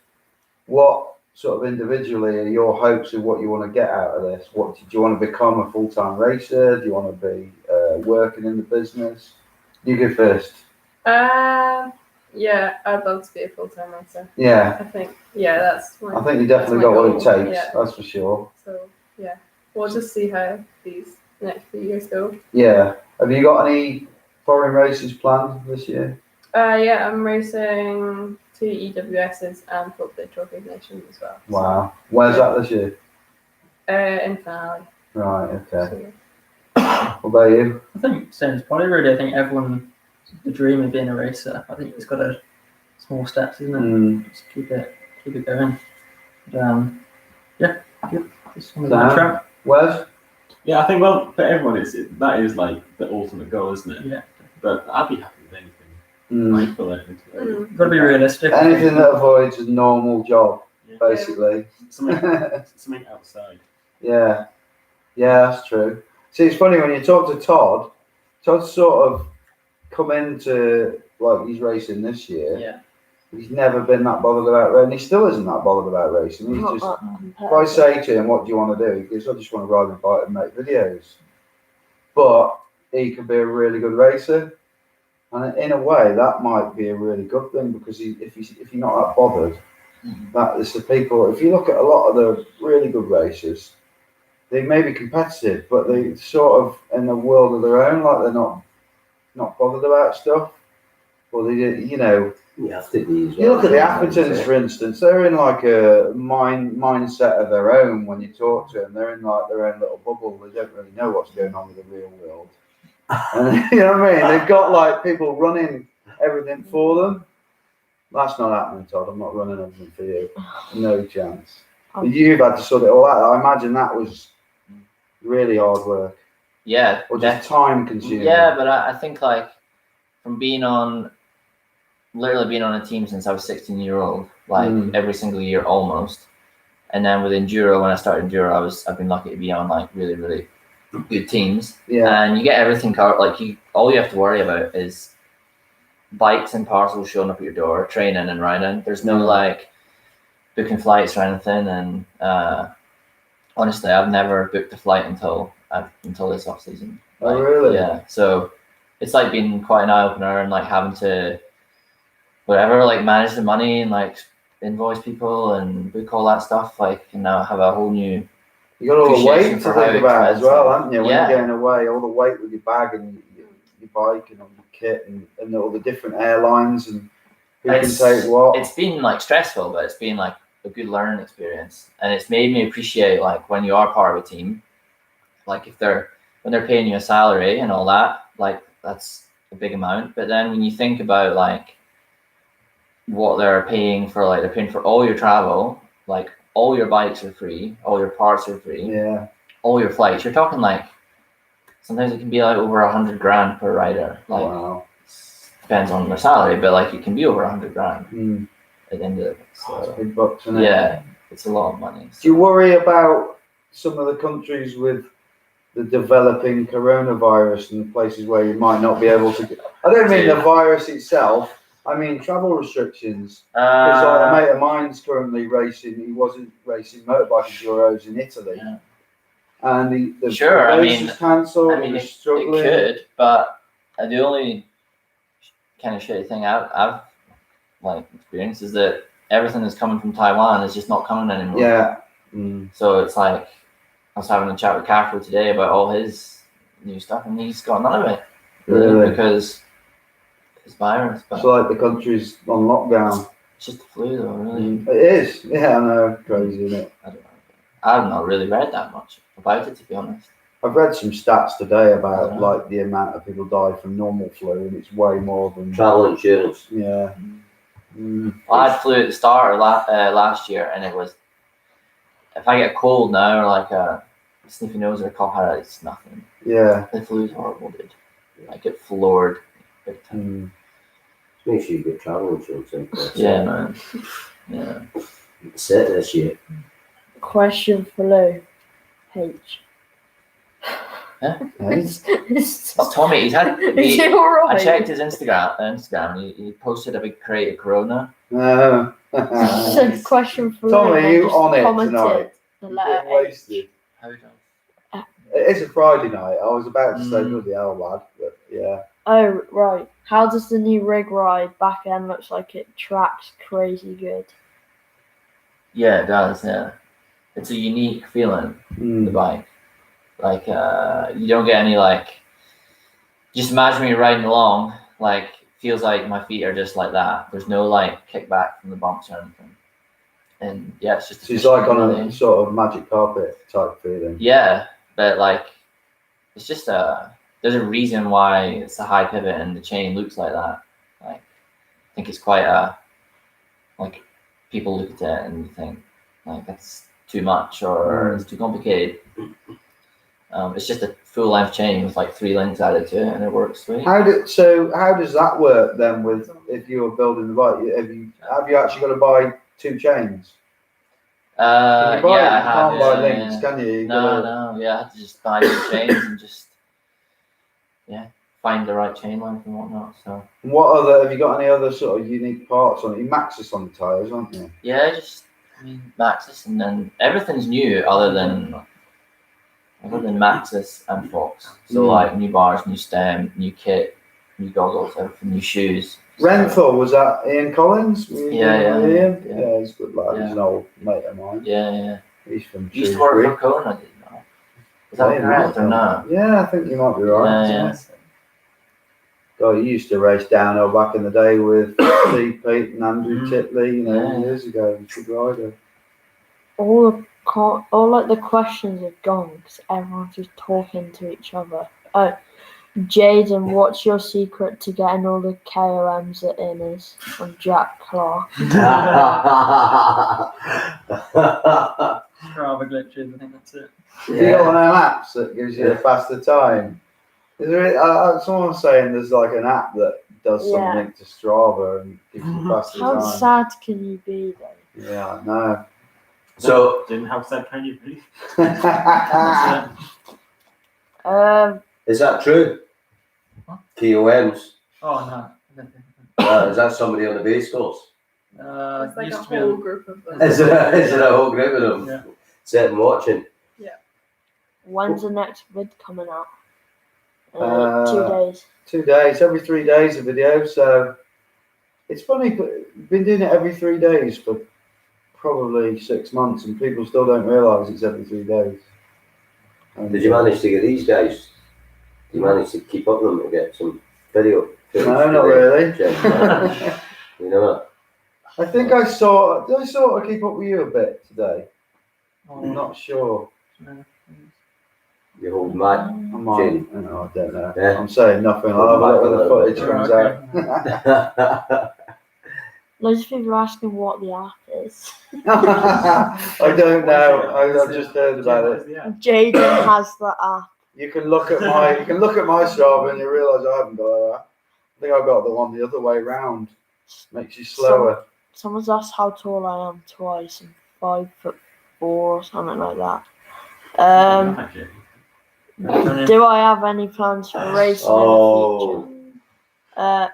What sort of individually are your hopes of what you want to get out of this? Do you want to become a full-time racer? Do you want to be working in the business? You go first. Yeah, I'd love to be a full-time racer. Yeah. I think, that's my I think you definitely that's got my what it goal, takes, yeah. that's for sure. So, yeah, we'll just see how these next few years go. Yeah. Have you got any foreign races planned this year? Yeah, I'm racing 2 EWSs and Football Trophy Nations as well. Wow. Where's that this year? In Finale. Right, okay. So, What about you? I think same as Polly really. I think everyone, the dream of being a racer. I think it's got a small steps, isn't it? Just keep it going. But, yeah, good. Just on the Sam? track. Wes? Yeah, I think, well, for everyone, that is like the ultimate goal, isn't it? Yeah. But I'd be happy with anything. Like, for it. You've got to be realistic. Anything that avoids a normal job, basically. Something outside. Yeah, that's true. See, it's funny when you talk to Todd. Todd's sort of come into like he's racing this year. Yeah. He's never been that bothered about racing. He still isn't that bothered about racing. He's Not just. that If I competitive. say to him, "What do you want to do?" He goes, "I just want to ride my bike and make videos." But he could be a really good racer, and in a way, that might be a really good thing because if you're not that bothered, that is the people. If you look at a lot of the really good racers, they may be competitive, but they sort of in a world of their own, like they're not bothered about stuff. Well, they, you know, You have to be. you look at the Athertons, for instance. They're in like a mindset of their own. When you talk to them, they're in like their own little bubble. They don't really know what's going on with the real world. And you know what I mean? They've got like people running everything for them. That's not happening, Todd. I'm not running everything for you. No chance. But you've had to sort it all out. I imagine that was really hard work. Yeah. Or just time consuming. Yeah, but I think like from literally being on a team since I was 16-year-old, like every single year almost. And then with Enduro, when I started Enduro, I've been lucky to be on like really, really good teams. Yeah. And you get everything covered. Like all you have to worry about is bikes and parcels showing up at your door, training and riding. There's no like booking flights or anything. And honestly, I've never booked a flight until this off season. Like, Oh really? Yeah. So it's like been quite an eye opener and like having to whatever, like manage the money and like invoice people and book all that stuff. Like, and now have a whole new. You got all the weight appreciation to for how think about as well, expensive- haven't you? When Yeah. you're going away, all the weight with your bag and your bike and all your kit and all the different airlines and who can take what. It's been like stressful, but it's been like a good learning experience, and it's made me appreciate like when you are part of a team, like when they're paying you a salary and all that, like that's a big amount. But then when you think about like what they're paying for, like they're paying for all your travel, like all your bikes are free, all your parts are free, Yeah. all your flights. You're talking like sometimes it can be like over $100 grand per rider. Like Wow. depends on their salary, but like it can be over $100 grand at the end of it. So Big bucks, isn't it? yeah, it's a lot of money. Do you worry about some of the countries with the developing coronavirus and the places where you might not be able to get? I don't mean the virus itself. I mean travel restrictions. Because a mate of mine's currently racing. He wasn't racing motorbike enduros in Italy, Yeah. and the Sure, I race mean- was cancelled. I mean, he was it struggling. could, but the only kind of shitty thing I've like experienced is that everything that's coming from Taiwan is just not coming anymore. Yeah. So it's like I was having a chat with Caffrey today about all his new stuff, and he's got none of it Really? because it's virus. But So like the country's on lockdown. it's just the flu, though. Really, It is. Yeah, I know. Crazy, isn't it? I don't know. I've not really read that much about it, to be honest. I've read some stats today about Yeah. like the amount of people die from normal flu, and it's way more than. Travel insurance. Yeah. I had flu at the start of last year, and it was if I get a cold now or like a sniffy nose or a cough, it's nothing. Yeah. The flu's horrible, dude. I get floored big time. Make sure you get travel insurance in place. Yeah, man. Yeah. Set this year. Question for Lou. H. Huh? Hey? It's Tommy. He's had. Is it alright? I checked his Instagram. And he posted a big crate of Corona. So question for Tommy, Lou. are you on it tonight? The Getting letter H. wasted. How we doing? It is a Friday night. I was about to say Mm. bloody hell, lad, but yeah. Oh, right. How does the new rig ride back end looks like it tracks crazy good? Yeah, it does. Yeah, it's a unique feeling. The bike, like you don't get any like. Just imagine when you're riding along, like feels like my feet are just like that. There's no like kickback from the bumps or anything. And yeah, it's just. So it's like on a sort of magic carpet type feeling. Yeah, but like, it's just there's a reason why it's a high pivot and the chain looks like that. Like, I think it's quite like people look at it and think like that's too much or it's too complicated. It's just a full length chain with like 3 links added to it and it works sweet. How does that work then? With if you were building the bike, have you actually got to buy 2 chains? Can you buy Yeah, I you can't have, buy yeah, links, yeah. can you? You No, gotta- yeah, I had to just buy 2 chains and just find the right chain length and whatnot. So What other? Have you got any other sort of unique parts on it? You Maxxis on the tires, aren't you? yeah, Maxxis, and then everything's new other than Maxxis and Fox. So like new bars, new stem, new kit, new goggles, everything, new shoes. Renthal, was that Ian Collins? Yeah. Yeah, he's a good lad. He's Yeah. an old mate of mine. Yeah. He's from You used to work Shrewsbury. for Kona, did you know? Is that correct or not? Yeah, I think you might be right. Yeah. God, you used to race downhill back in the day with Steve Pete and Andrew Titley, years ago. Good rider. All like the questions are gone because everyone's just talking to each other. Oh, Jaden, what's your secret to getting all the KOMs at Inners? From Jack Clark. Strava glitches, I think that's it. You got one of them apps that gives you a faster time. Is there, someone was saying there's like an app that does something to Strava and gives you faster How time. sad can you be though? Yeah, I know. So, Didn't how sad can you be? is that true? What? KOMs? Oh no. Is that somebody on the base course? It's like used a to be whole on- group of them. Is it a whole group of them? Yeah. Sitting watching? When's the next vid coming out? 2 Uh, days. 2 days, every 3 days a video. So it's funny, but we've been doing it every 3 days for probably 6 months, and people still don't realise it's every 3 days. And, Did you manage to get these guys? Did you manage to keep up with them and get some video? No, not really. You know, I think I sort of keep up with you a bit today. Oh, I'm not sure. no. you hold mad. I might. Jane. I don't know. Yeah. I'm saying nothing. I'll have a look when the footage comes out. Loads of people are asking what the app is. I don't know. I've just heard about it. Jaden has the app. You can look at my Strava and you realise I haven't got that. I think I've got the one the other way round. Makes you slower. Someone's asked how tall I am twice. I'm 5'4" or something like that. Do I have any plans for racing in the future?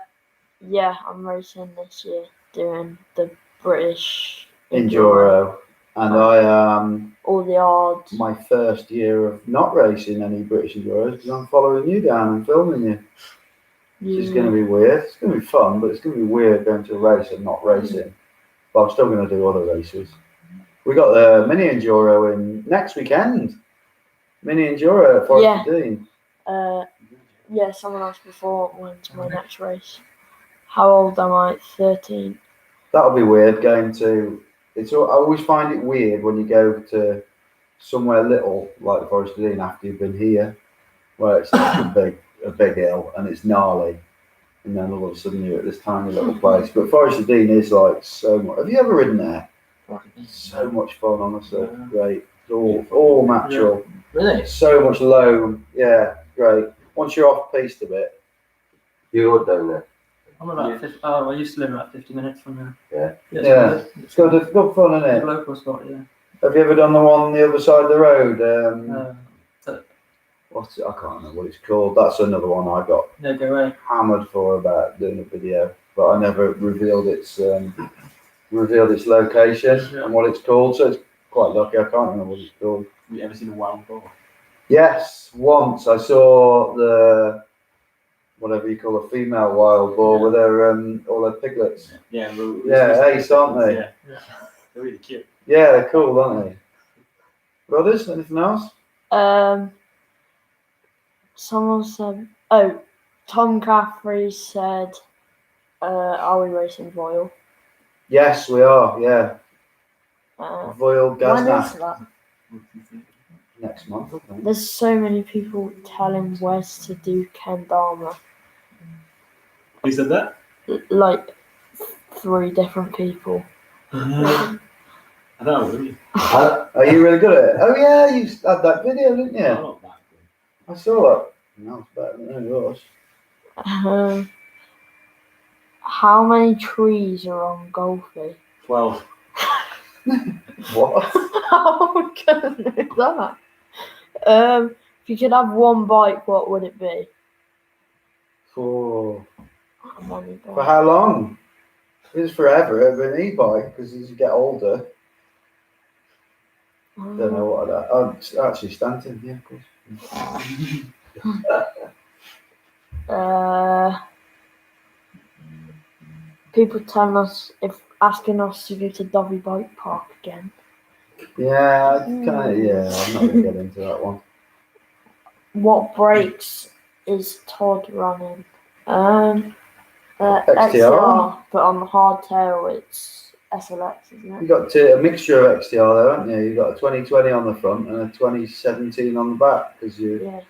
Yeah, I'm racing this year, doing the British Enduro. And I am all the odds. my first year of not racing any British Enduros because I'm following you down and filming you. Which is going to be weird. It's going to be fun, but it's going to be weird going to a race and not racing. But I'm still going to do other races. We got the mini enduro in next weekend. Mini enduro at Forest Dean. Yeah, someone asked before when's my next race. How old am I? 13. That'll be weird going to. I always find it weird when you go to somewhere little like the Forest Dean after you've been here, where it's like a big hill and it's gnarly, and then all of a sudden you're at this tiny little place. But Forest Dean is like so much. Have you ever ridden there? So much fun, honestly. Great. It's all natural. Really? So much loam. Yeah, great. Once you're off piste a bit. You were down there. I'm about 50. Oh, I used to live about 50 minutes from there. Yeah. It's good fun, isn't it? A local spot, yeah. Have you ever done the one on the other side of the road? What's it? I can't remember what it's called. That's another one I got No, go away. hammered for about doing a video, but I never revealed its location and what it's called. So it's quite lucky. I can't remember what it's called. Have you ever seen a wild boar? Yes, once I saw the whatever you call a female wild boar with her all her piglets. Yeah, ace, aren't they? Yeah. They're really cute. Yeah, they're cool, aren't they? Brothers, anything else? Someone said, Tom Caffrey said, are we racing Voyle? Yes, we are. Yeah, Voyle When is Gaznach that? next month. I think. There's so many people telling Wes to do Kendama. Who said that? Like 3 different people. I don't know. Really. Are you really good at it? Oh yeah, you had that video, didn't you? I'm not that good. I saw it. No, it's better than yours. How many trees are on Golfy? 12. What? How can I know that? If you could have one bike, what would it be? For For how long? It's forever. It'll be an e-bike because as you get older. Don't know what that. Oh, actually, Stanton. Yeah, of course. People telling us asking us to go to Dovey Bike Park again. Yeah, I'm not gonna get into that one. What brakes is Todd running? XTR, but on the hardtail it's SLX, isn't it? You got a mixture of XTR there, haven't you? You got a 2020 on the front and a 2017 on the back because your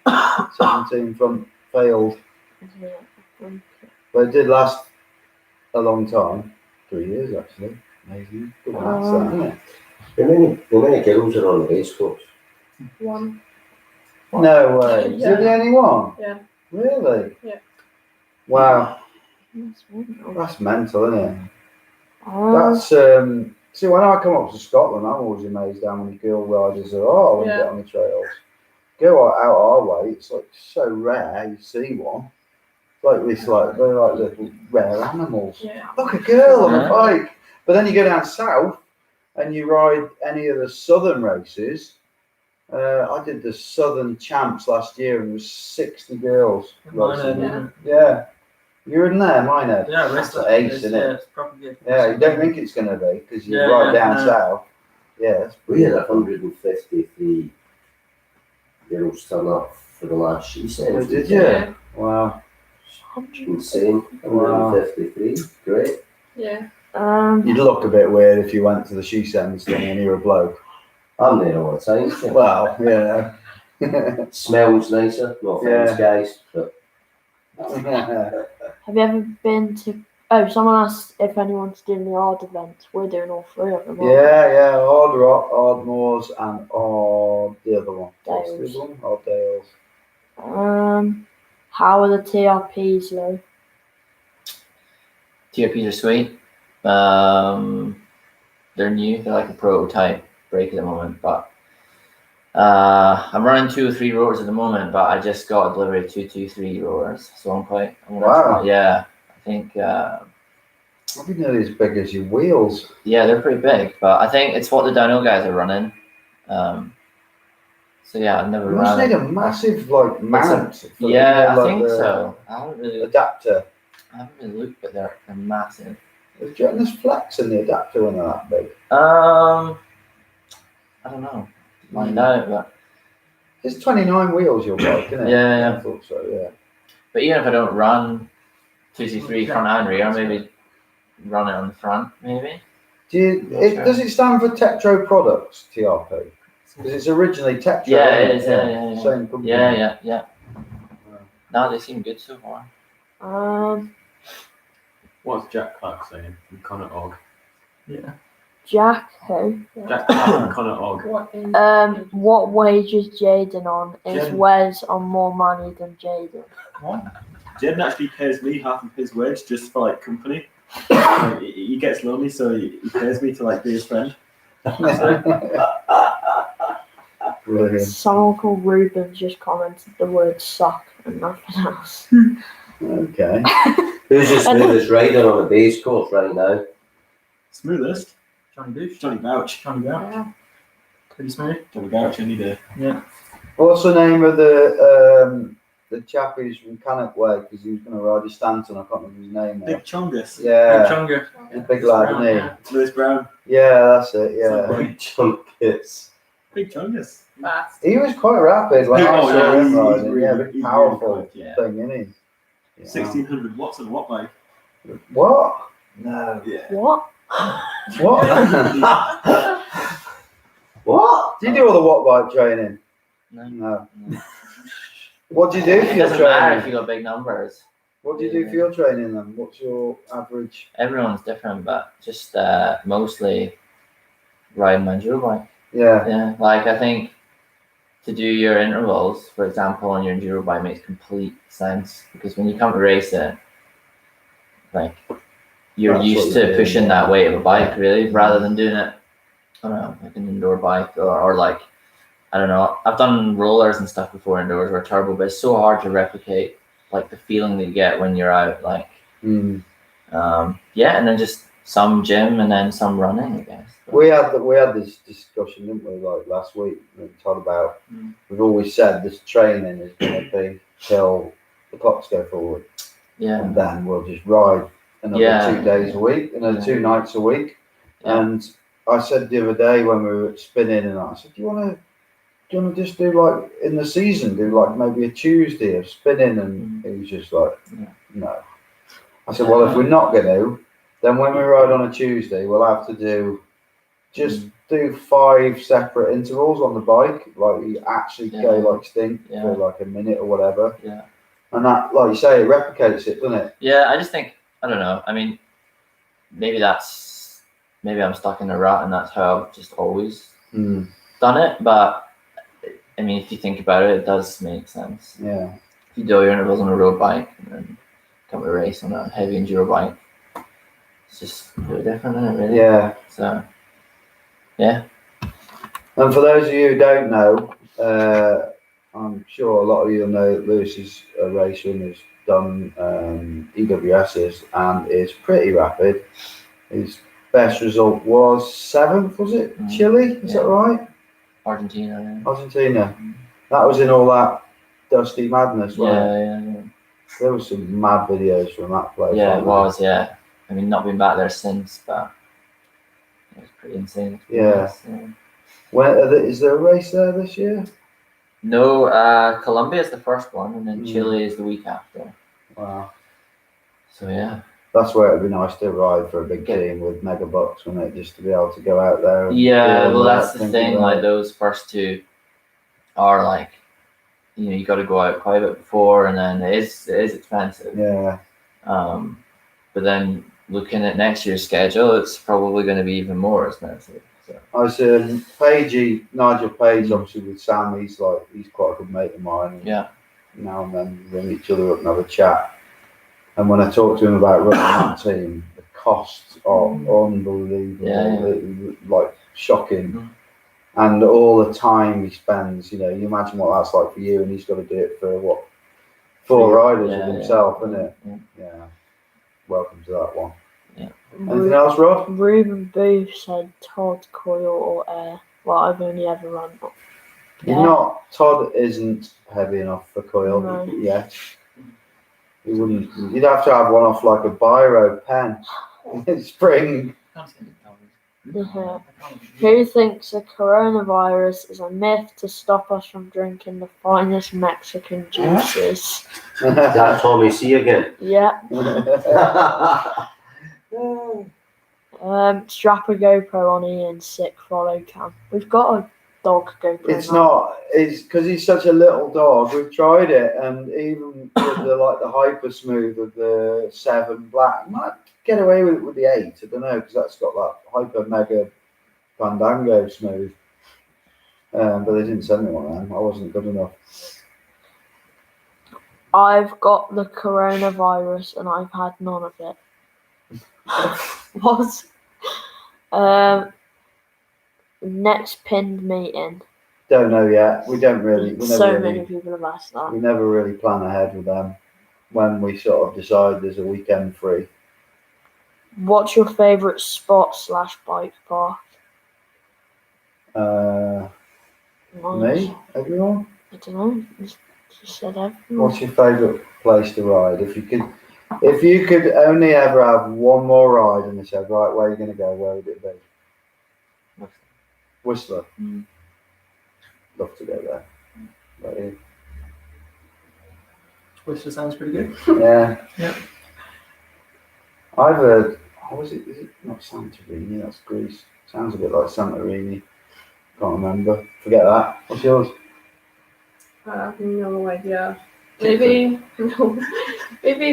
17 front failed. But it did last a long time, 3 years actually. Amazing. Good maths, isn't it? How many girls are on the race course? One. No way. Is it the only one? Yeah. Really? Yeah. Wow. That's mental, isn't it? That's see, when I come up to Scotland, I'm always amazed how many girl riders there are when you get on the trails. Go out our way, it's like so rare you see one. Like this, like they're like little rare animals. Yeah. Look, a girl on a bike. But then you go down south and you ride any of the southern races. I did the Southern Champs last year and there was 60 girls. Yeah. You're in there, Minehead. Yeah, that's an ace, isn't it? It's probably good. Yeah, you don't think it's going to be because you're right down south. Yeah, We had 153 girls turn up for the last she said. Did you? Yeah. Wow. Insane. 153. Great. Yeah. You'd look a bit weird if you went to the she sends thing and you're a bloke. I'm there all the time. Well, yeah. Smells nicer. No offense, guys. But Have you ever been to? Oh, someone asked if anyone's doing the hard events. We're doing all three of them. Yeah. Hard Rock, Hard Moors, and Hard the other one. What's the other one? Hard Dales. How are the TRPs, Lou? TRPs are sweet. They're new. They're like a prototype break at the moment, but I'm running 2 or 3 rotors at the moment. But I just got a delivery of 223 rotors, so I'm wow. Yeah, I think. I think they're as big as your wheels. Yeah, they're pretty big, but I think it's what the downhill guys are running. So yeah, I've never You run. must need a massive mount. I think so. I haven't really adapter. I haven't really looked, but they're massive. Do you reckon there's flex in the adapter when they're that big? I don't know. Find out, but it's 29 wheels your bike, isn't it? Yeah. I thought so. Yeah. But even if I don't run 223 front and rear, maybe run it on the front, maybe. Does it stand for Tektro Products, TRP? Because it's originally Tektro. Yeah, it is. Yeah. Same company. Yeah. No, they seem good so far. What's Jack Clark saying from Connor Og? Yeah. Jack who? Jack Clark from Connor Og. What wage is Jaden on? Is Wes on more money than Jaden? What? Jaden actually pays me half of his wage just for company. He gets lonely, so he pays me to be his friend. Brilliant. Someone called Ruben just commented the word suck and nothing else. Okay. Who's the smoothest rider on a base course right now? Smoothest? Johnny Boosh. Johnny Bouch. Yeah. Pretty smooth. Johnny Bouch, any day. Yeah. What's the name of the chap who's from Cannock Way? Because he was going to ride his Stanton. I can't remember his name now. Big Chongus. Yeah. Big Chunga. The big lad, isn't he? Lewis Brown. Yeah, that's it. Yeah. Chunkets. Big Chongus. Fast. He was quite rapid. I saw him riding. really, Yeah, big he's powerful really quick, yeah. thing, isn't he? Yeah. 1600 watts on a watt bike. What? No. Yeah. What? What? What? Do you do all the watt bike training? No. What do you do for It your doesn't matter if training? you got big numbers. What do you do for your training then? What's your average? Everyone's different, but just mostly riding my enduro bike. Yeah. Yeah, I think to do your intervals, for example, on your enduro bike makes complete sense because when you come to race it, you're That's used what to you're doing, pushing yeah. that weight of a bike really, rather than doing it, I don't know, like an indoor bike or I don't know. I've done rollers and stuff before indoors or turbo, but it's so hard to replicate the feeling that you get when you're out. And then just some gym and then some running, I guess. We had this discussion, didn't we, last week? We talked about. We've always said this training is going to be till the clocks go forward, and then we'll just ride another 2 days a week, another 2 nights a week. And I said the other day when we were spinning, and I said, "Do you want to do you want to just do like in the season, do like maybe a Tuesday of spinning? And he was just like, no. I said, well, if we're not going to, then when we ride on a Tuesday, we'll have to do 5 separate intervals on the bike. Like you actually go like stink for like a minute or whatever. Yeah. And that, like you say, it replicates it, doesn't it? Yeah, I just think, I don't know. I mean, maybe I'm stuck in a rut and that's how I've just always done it. But I mean, if you think about it, it does make sense. Yeah. If you do your intervals on a road bike and then come to a race on a heavy enduro bike, it's just really different, isn't it, really? Yeah. So, yeah. And for those of you who don't know, I'm sure a lot of you know that Lewis is a racer and has done EWSs and is pretty rapid. His best result was 7th, was it? Chile, is that right? Argentina. That was in all that dusty madness, wasn't it? Yeah. There was some mad videos from that place. Yeah, it was, yeah. I mean, not been back there since, but it was pretty insane. Yeah. Is there a race there this year? No, Colombia is the first one, and then Chile is the week after. Wow. So, yeah. That's where it'd be nice to ride for a big team with mega bucks, wouldn't it? Just to be able to go out there. Yeah, well, that's the thing. Like, those first two are like, you got to go out quite a bit before, and then it is expensive. Yeah. But then looking at next year's schedule, it's probably going to be even more expensive. So. I was Nigel Page, obviously with Sam. He's quite a good mate of mine. And now and then we ring each other up and have a chat. And when I talk to him about running that team, the costs are unbelievable, like shocking. And all the time he spends, you imagine what that's like for you, and he's got to do it for 4 riders with himself, isn't it? Yeah. Welcome to that one. Yeah. Anything else, Rob? Ruben Booth said Todd, coil, or air. Well, I've only ever run. Todd isn't heavy enough for coil yet. He wouldn't. You'd have to have one off like a biro pen in spring. Who thinks the coronavirus is a myth to stop us from drinking the finest Mexican juices? That's Tommy C again. Yeah. Strap a GoPro on Ian's sick follow cam. We've got a dog GoPro. It's because he's such a little dog. We've tried it, and even with the hyper smooth of the 7 Black, might get away with it with the 8. I don't know, because that's got that hyper mega Fandango smooth. But they didn't send me one of them. I wasn't good enough. I've got the coronavirus and I've had none of it. What? Next pinned meeting. Don't know yet. We don't really. Many people have asked that. We never really plan ahead with them when we sort of decide there's a weekend free. What's your favourite spot / bike park? Me? Everyone? I don't know. Just said everyone. What's your favourite place to ride? If you could only ever have one more ride and they said, right, where are you going to go? Where would it be? Whistler. Love to go there. Right here. Whistler sounds pretty good. Yeah. Yeah. I've heard. Is it not Santorini? That's Greece. Sounds a bit like Santorini. Can't remember. Forget that. What's yours? I have no idea. Maybe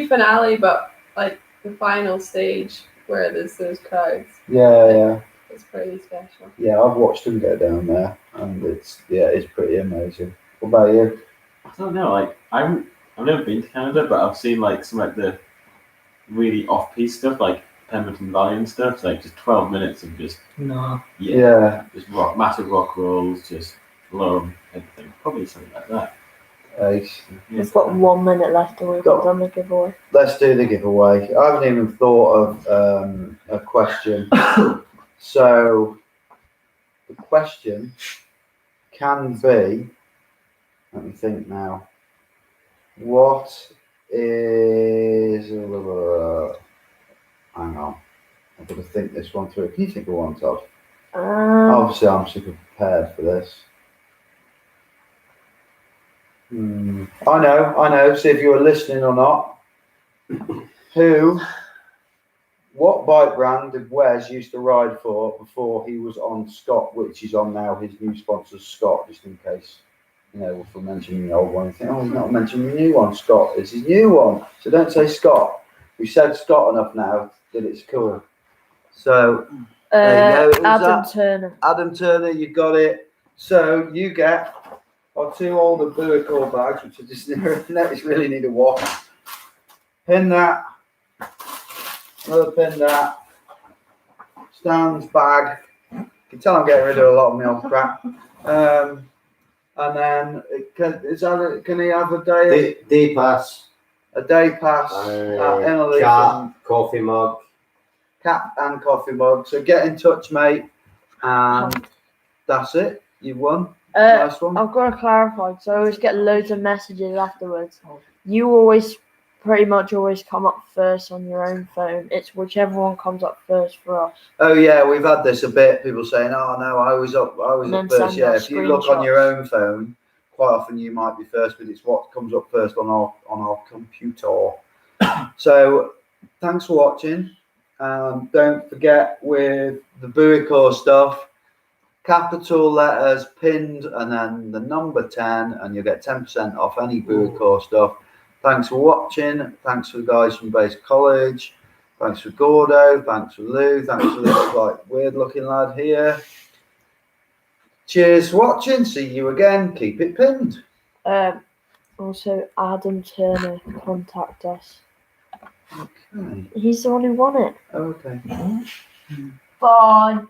finale, but like the final stage where there's those crowds. Yeah. It's pretty special. Yeah, I've watched them go down there, and it's pretty amazing. What about you? I don't know. Like I've never been to Canada, but I've seen like some like the really off-piste stuff, like Pemberton Valley and stuff. It's like just 12 minutes of just just massive rock rolls, just low everything. Probably something like that. Ace. We've got 1 minute left and we've done the giveaway. Let's do the giveaway. I haven't even thought of a question. So the question can be, let me think now. What is hang on. I've got to think this one through. Can you think of one, Todd? Obviously I'm super prepared for this. I know. See if you were listening or not. What bike brand did Wes used to ride for before he was on Scott, which is on now his new sponsor, Scott, just in case, if we're mentioning the old one, you think, he's not mentioning the new one, Scott. It's his new one. So don't say Scott. We said Scott enough now that it's cool. So, there you go. Adam Turner, you got it. So you get our 2 older Booicore bags, which I just really need to wash. Pin that. Another pin that. Stan's bag. You can tell I'm getting rid of a lot of my old crap. And then can he have a day pass? A day pass at Innerleithen. Cap and coffee mug. So get in touch, mate. And that's it. You've won. Nice one. I've got to clarify because I always get loads of messages afterwards. You pretty much always come up first on your own phone. It's whichever one comes up first for us. Oh yeah, we've had this a bit. People saying, "Oh no, I was up first." Yeah, if you look on your own phone, quite often you might be first, but it's what comes up first on our computer. So, thanks for watching. Don't forget with the Booicore stuff, capital letters pinned and then the number 10, and you'll get 10% off any Booicore stuff. Thanks for watching. Thanks for the guys from Base College. Thanks for Gordo. Thanks for Lou. Thanks for this weird looking lad here. Cheers for watching. See you again. Keep it pinned. Also, Adam Turner, contact us. Okay. He's the one who won it. Okay. Bye.